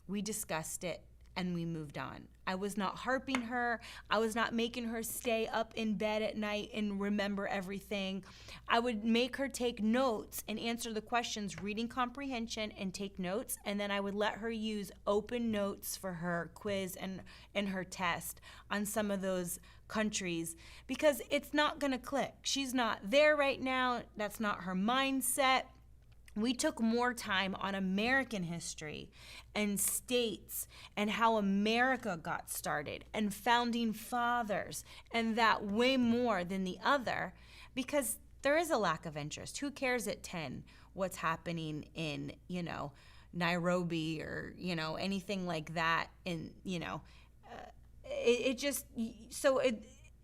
we discussed it, and we moved on. I was not harping her. I was not making her stay up in bed at night and remember everything. I would make her take notes and answer the questions, reading comprehension, and take notes. And then I would let her use open notes for her quiz and her test on some of those countries, because it's not going to click. She's not there right now. That's not her mindset. We took more time on American history and states and how America got started and founding fathers, and that way more than the other, because there is a lack of interest. Who cares at 10 what's happening in, Nairobi or, anything like that? And,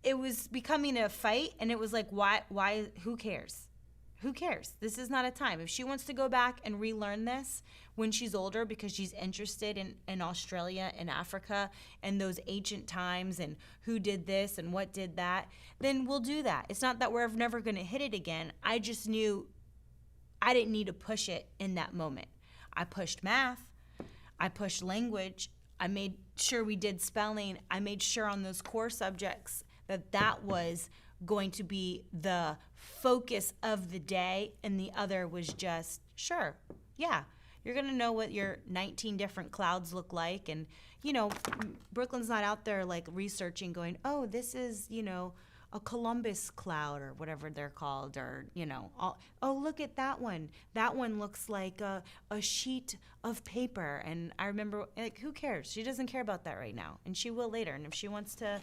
it was becoming a fight, and it was like, why, who cares? Who cares? This is not a time. If she wants to go back and relearn this when she's older because she's interested in Australia and Africa and those ancient times and who did this and what did that, then we'll do that. It's not that we're never going to hit it again. I just knew I didn't need to push it in that moment. I pushed math. I pushed language. I made sure we did spelling. I made sure on those core subjects that was going to be the focus of the day, and the other was just, sure, yeah, you're going to know what your 19 different clouds look like. And, Brooklyn's not out there like researching going, oh, this is, a Columbus cloud or whatever they're called, or, oh, look at that one. That one looks like a sheet of paper. And I remember, like, who cares? She doesn't care about that right now, and she will later. And if she wants to,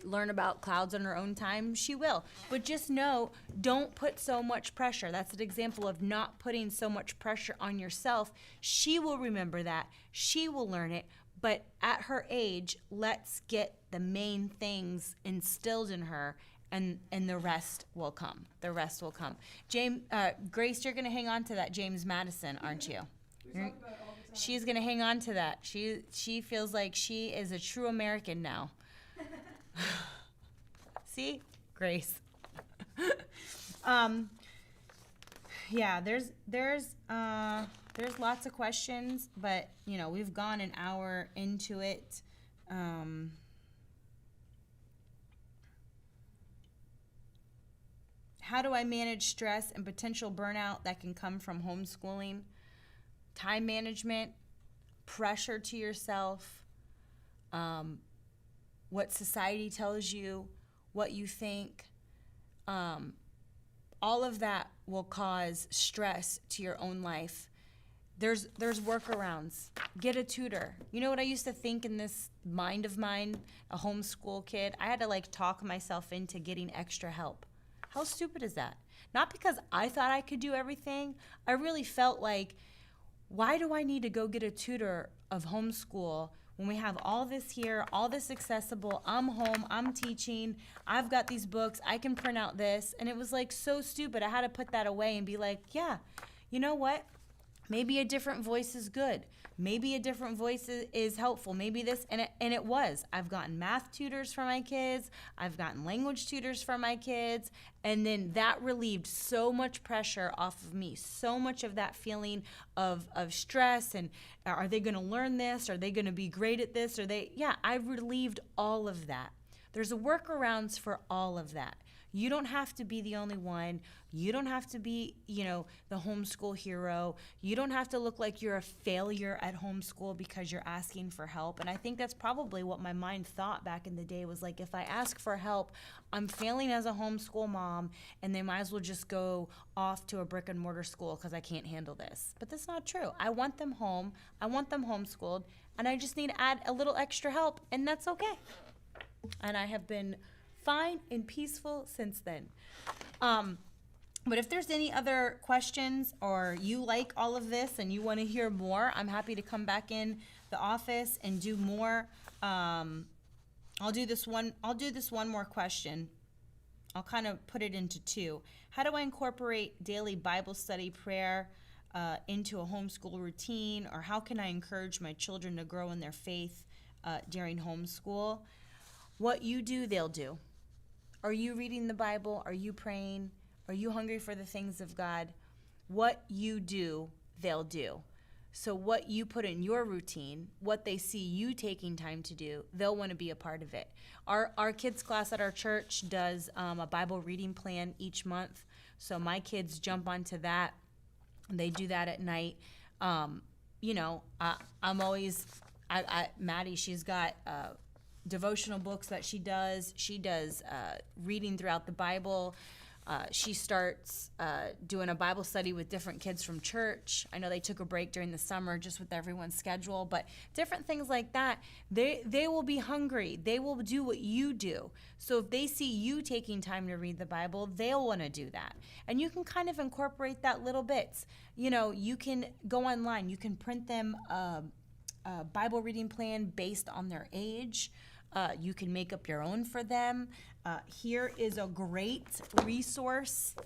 learn about clouds on her own time, she will. But just know, don't put so much pressure. That's an example of not putting so much pressure on yourself. She will remember that. She will learn it. But at her age, let's get the main things instilled in her, and the rest will come. The rest will come. Grace, you're going to hang on to that James Madison, aren't you? She's going to hang on to that. She feels like she is a true American now. See, Grace. Yeah, there's lots of questions, but we've gone an hour into it. How do I manage stress and potential burnout that can come from homeschooling? Time management, pressure to yourself, what society tells you, what you think, all of that will cause stress to your own life. There's workarounds. Get a tutor. You know what I used to think in this mind of mine, a homeschool kid? I had to talk myself into getting extra help. How stupid is that? Not because I thought I could do everything. I really felt like, why do I need to go get a tutor of homeschool when we have all this here, all this accessible? I'm home, I'm teaching, I've got these books, I can print out this. And it was so stupid. I had to put that away and be like, yeah, you know what? Maybe a different voice is good. Maybe a different voice is helpful. Maybe this, and it was. I've gotten math tutors for my kids. I've gotten language tutors for my kids. And then that relieved so much pressure off of me, so much of that feeling of stress and are they going to learn this? Are they going to be great at this? I relieved all of that. There's a workarounds for all of that. You don't have to be the only one. You don't have to be, the homeschool hero. You don't have to look like you're a failure at homeschool because you're asking for help. And I think that's probably what my mind thought back in the day was like, if I ask for help, I'm failing as a homeschool mom and they might as well just go off to a brick and mortar school because I can't handle this. But that's not true. I want them home. I want them homeschooled. And I just need to add a little extra help, and that's okay. And I have been fine and peaceful since then. But if there's any other questions or you like all of this and you want to hear more, I'm happy to come back in the office and do more. I'll do this one more question. I'll kind of put it into two. How do I incorporate daily Bible study prayer into a homeschool routine, or how can I encourage my children to grow in their faith during homeschool? What you do, they'll do. Are you reading the Bible? Are you praying? Are you hungry for the things of God? What you do, they'll do. So what you put in your routine, what they see you taking time to do, they'll want to be a part of it. Our kids class at our church does a Bible reading plan each month. So my kids jump onto that. They do that at night. I'm always, Maddie, she's got devotional books that she does. She does reading throughout the Bible. She starts doing a Bible study with different kids from church. I know they took a break during the summer just with everyone's schedule, but different things like that. They will be hungry. They will do what you do. So if they see you taking time to read the Bible, they'll want to do that. And you can kind of incorporate that little bits. You can go online. You can print them a Bible reading plan based on their age. You can make up your own for them. Here is a great resource.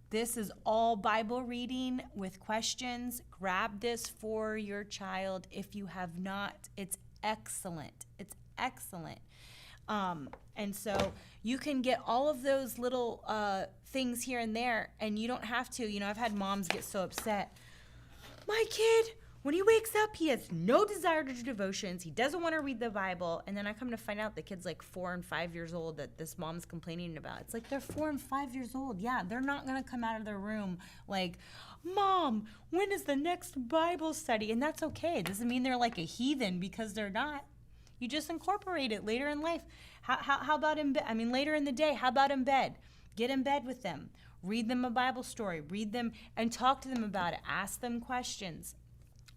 This is all Bible reading with questions. Grab this for your child if you have not. It's excellent. It's excellent. And so you can get all of those little things here and there, and you don't have to. I've had moms get so upset. My kid, when he wakes up, he has no desire to do devotions. He doesn't want to read the Bible. And then I come to find out the kid's like 4 and 5 years old that this mom's complaining about. It's like they're 4 and 5 years old. Yeah, they're not going to come out of their room like, Mom, when is the next Bible study? And that's okay. It doesn't mean they're like a heathen because they're not. You just incorporate it later in life. How about in bed? Later in the day, how about in bed? Get in bed with them. Read them a Bible story. Read them and talk to them about it. Ask them questions.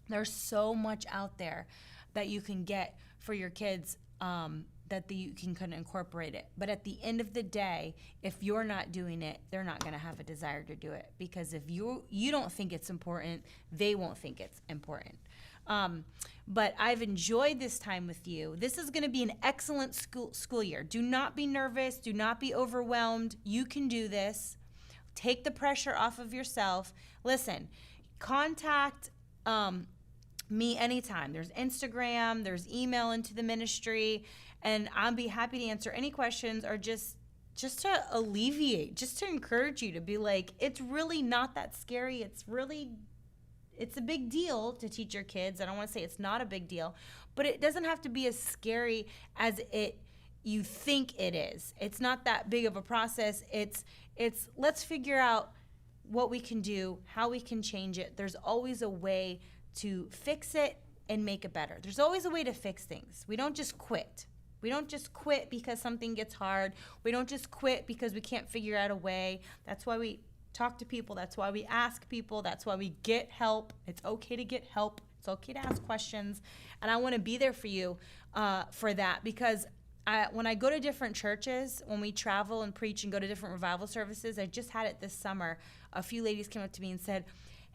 There's so much out there that you can get for your kids that you can kind of incorporate it. But at the end of the day, if you're not doing it, they're not going to have a desire to do it. Because if you don't think it's important, they won't think it's important. But I've enjoyed this time with you. This is going to be an excellent school year. Do not be nervous. Do not be overwhelmed. You can do this. Take the pressure off of yourself. Listen, contact me anytime. There's Instagram, there's email into the ministry, and I'll be happy to answer any questions or just to alleviate, just to encourage you to be like, it's really not that scary. It's a big deal to teach your kids. I don't want to say it's not a big deal, but it doesn't have to be as scary as you think it is. It's not that big of a process. It's let's figure out what we can do, how we can change it. There's always a way to fix it and make it better. There's always a way to fix things. We don't just quit. We don't just quit because something gets hard. We don't just quit because we can't figure out a way. That's why we talk to people. That's why we ask people. That's why we get help. It's okay to get help. It's okay to ask questions. And I want to be there for you for that, because when I go to different churches, when we travel and preach and go to different revival services, I just had it this summer. A few ladies came up to me and said,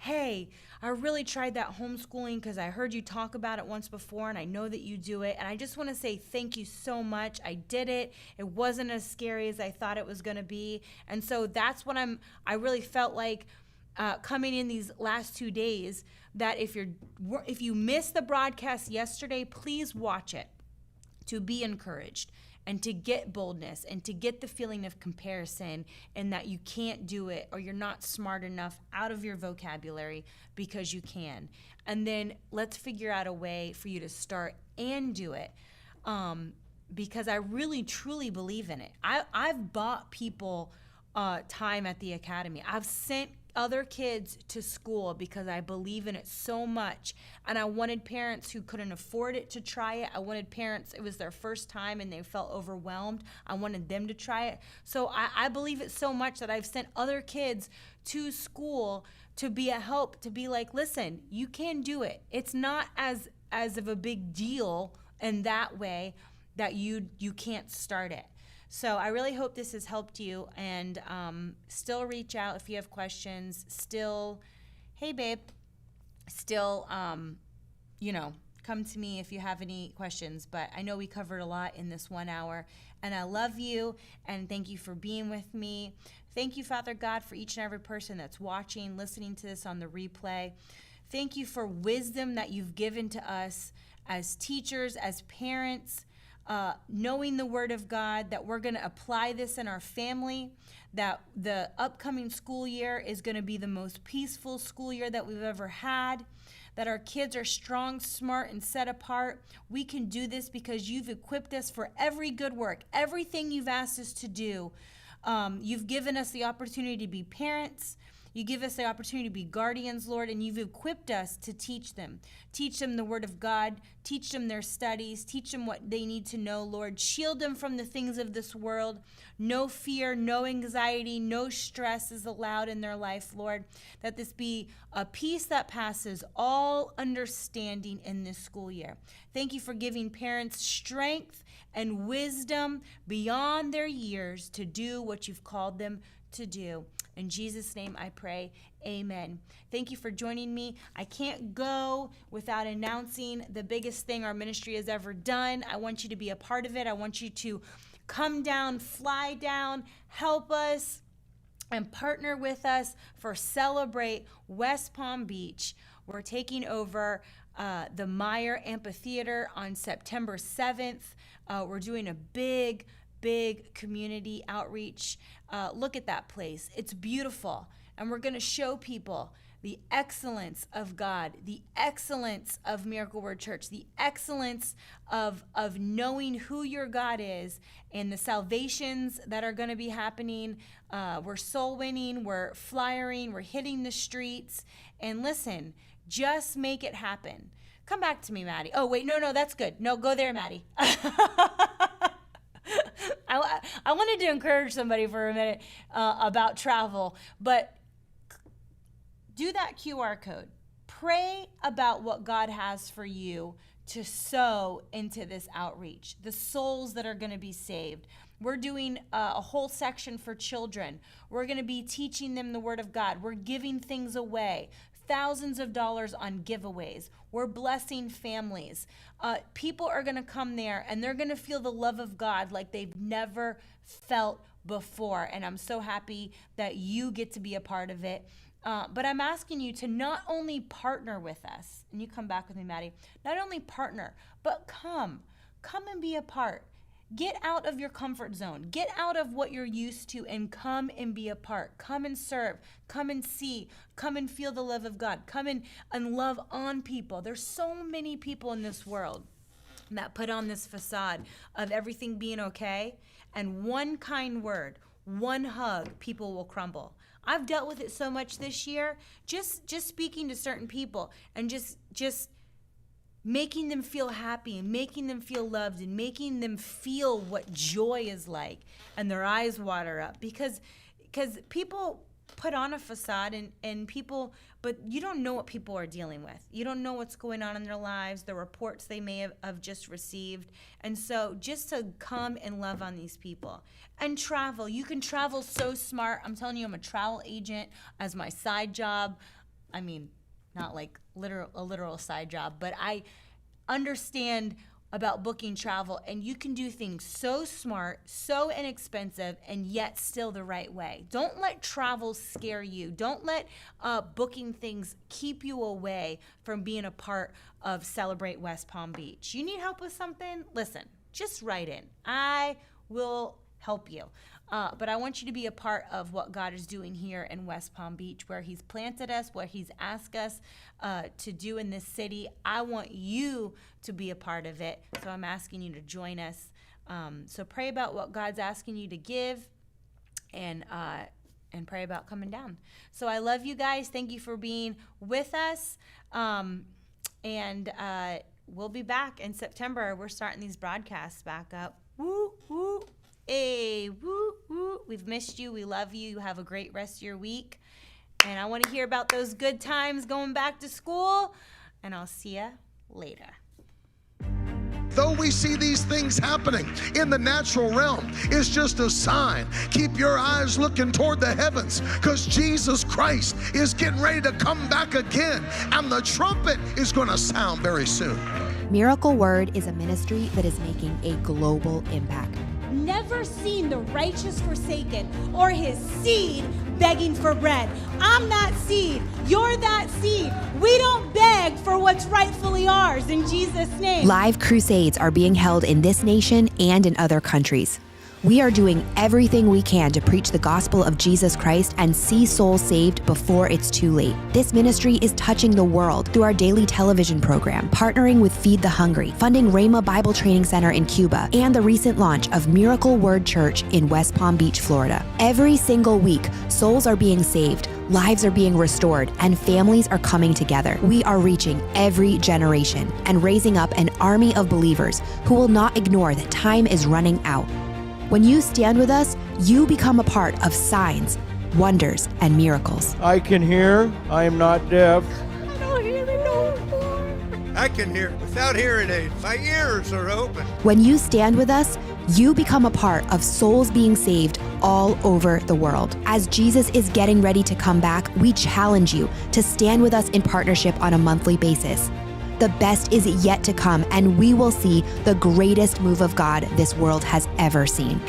hey, I really tried that homeschooling because I heard you talk about it once before and I know that you do it. And I just want to say thank you so much. I did it. It wasn't as scary as I thought it was going to be. And so that's what I really felt like coming in these last 2 days, that if you missed the broadcast yesterday, please watch it to be encouraged and to get boldness and to get the feeling of comparison and that you can't do it or you're not smart enough out of your vocabulary because you can. And then let's figure out a way for you to start and do it. Because I really, truly believe in it. I've bought people time at the academy. I've sent other kids to school because I believe in it so much. And I wanted parents who couldn't afford it to try it. I wanted parents, it was their first time and they felt overwhelmed. I wanted them to try it. So I believe it so much that I've sent other kids to school to be a help, to be like, listen, you can do it. It's not as of a big deal in that way that you can't start it. So I really hope this has helped you, and still reach out if you have questions. Still, hey babe, still, come to me if you have any questions. But I know we covered a lot in this 1 hour, and I love you, and thank you for being with me. Thank you, Father God, for each and every person that's watching, listening to this on the replay. Thank you for wisdom that you've given to us as teachers, as parents, knowing the Word of God, that we're going to apply this in our family, that the upcoming school year is going to be the most peaceful school year that we've ever had, that our kids are strong, smart, and set apart. We can do this because you've equipped us for every good work, everything you've asked us to do. You've given us the opportunity to be parents. You give us the opportunity to be guardians, Lord, and you've equipped us to teach them. Teach them the Word of God. Teach them their studies. Teach them what they need to know, Lord. Shield them from the things of this world. No fear, no anxiety, no stress is allowed in their life, Lord. That this be a peace that passes all understanding in this school year. Thank you for giving parents strength and wisdom beyond their years to do what you've called them to do. In Jesus' name I pray, amen. Thank you for joining me. I can't go without announcing the biggest thing our ministry has ever done. I want you to be a part of it. I want you to come down, fly down, help us, and partner with us for Celebrate West Palm Beach. We're taking over the Meyer Amphitheater on September 7th. We're doing a big community outreach. Look at that place. It's beautiful. And we're going to show people the excellence of God, the excellence of Miracle Word Church, the excellence of knowing who your God is, and the salvations that are going to be happening. We're soul winning, we're flyering, we're hitting the streets. And listen, just make it happen. Come back to me, Maddie. Oh, wait, no, that's good. No, go there, Maddie. I wanted to encourage somebody for a minute about travel, but do that QR code. Pray about what God has for you to sow into this outreach, the souls that are going to be saved. We're doing a whole section for children. We're going to be teaching them the Word of God. We're giving things away. Thousands of dollars on giveaways. We're blessing families. People are going to come there and they're going to feel the love of God like they've never felt before. And I'm so happy that you get to be a part of it. But I'm asking you to not only partner with us, and you come back with me, Maddie, not only partner, but come and be a part. Get out of your comfort zone. Get out of what you're used to and come and be a part. Come and serve. Come and see. Come and feel the love of God. Come and love on people. There's so many people in this world that put on this facade of everything being okay, and one kind word, one hug, people will crumble. I've dealt with it so much this year, just speaking to certain people and just making them feel happy and making them feel loved and making them feel what joy is like, and their eyes water up because people put on a facade and people, but you don't know what people are dealing with. You don't know what's going on in their lives, the reports they may have just received. And so just to come and love on these people and travel. You can travel so smart. I'm telling you, I'm a travel agent as my side job. I mean, not like a literal side job, but I understand about booking travel, and you can do things so smart, so inexpensive, and yet still the right way. Don't let travel scare you. Don't let booking things keep you away from being a part of Celebrate West Palm Beach. You need help with something? Listen, just write in. I will help you. But I want you to be a part of what God is doing here in West Palm Beach, where he's planted us, what he's asked us to do in this city. I want you to be a part of it. So I'm asking you to join us. So pray about what God's asking you to give, and pray about coming down. So I love you guys. Thank you for being with us. And we'll be back in September. We're starting these broadcasts back up. Woo, woo. Hey, woo, woo. We've missed you. We love you. Have a great rest of your week. And I want to hear about those good times going back to school. And I'll see you later. Though we see these things happening in the natural realm, it's just a sign. Keep your eyes looking toward the heavens, because Jesus Christ is getting ready to come back again, and the trumpet is going to sound very soon. Miracle Word is a ministry that is making a global impact. Never seen the righteous forsaken or his seed begging for bread. I'm that seed. You're that seed. We don't beg for what's rightfully ours in Jesus' name. Live crusades are being held in this nation and in other countries. We are doing everything we can to preach the gospel of Jesus Christ and see souls saved before it's too late. This ministry is touching the world through our daily television program, partnering with Feed the Hungry, funding Rhema Bible Training Center in Cuba, and the recent launch of Miracle Word Church in West Palm Beach, Florida. Every single week, souls are being saved, lives are being restored, and families are coming together. We are reaching every generation and raising up an army of believers who will not ignore that time is running out. When you stand with us, you become a part of signs, wonders, and miracles. I can hear. I am not deaf. I can hear without hearing aids. My ears are open. When you stand with us, you become a part of souls being saved all over the world. As Jesus is getting ready to come back, we challenge you to stand with us in partnership on a monthly basis. The best is yet to come, and we will see the greatest move of God this world has ever seen.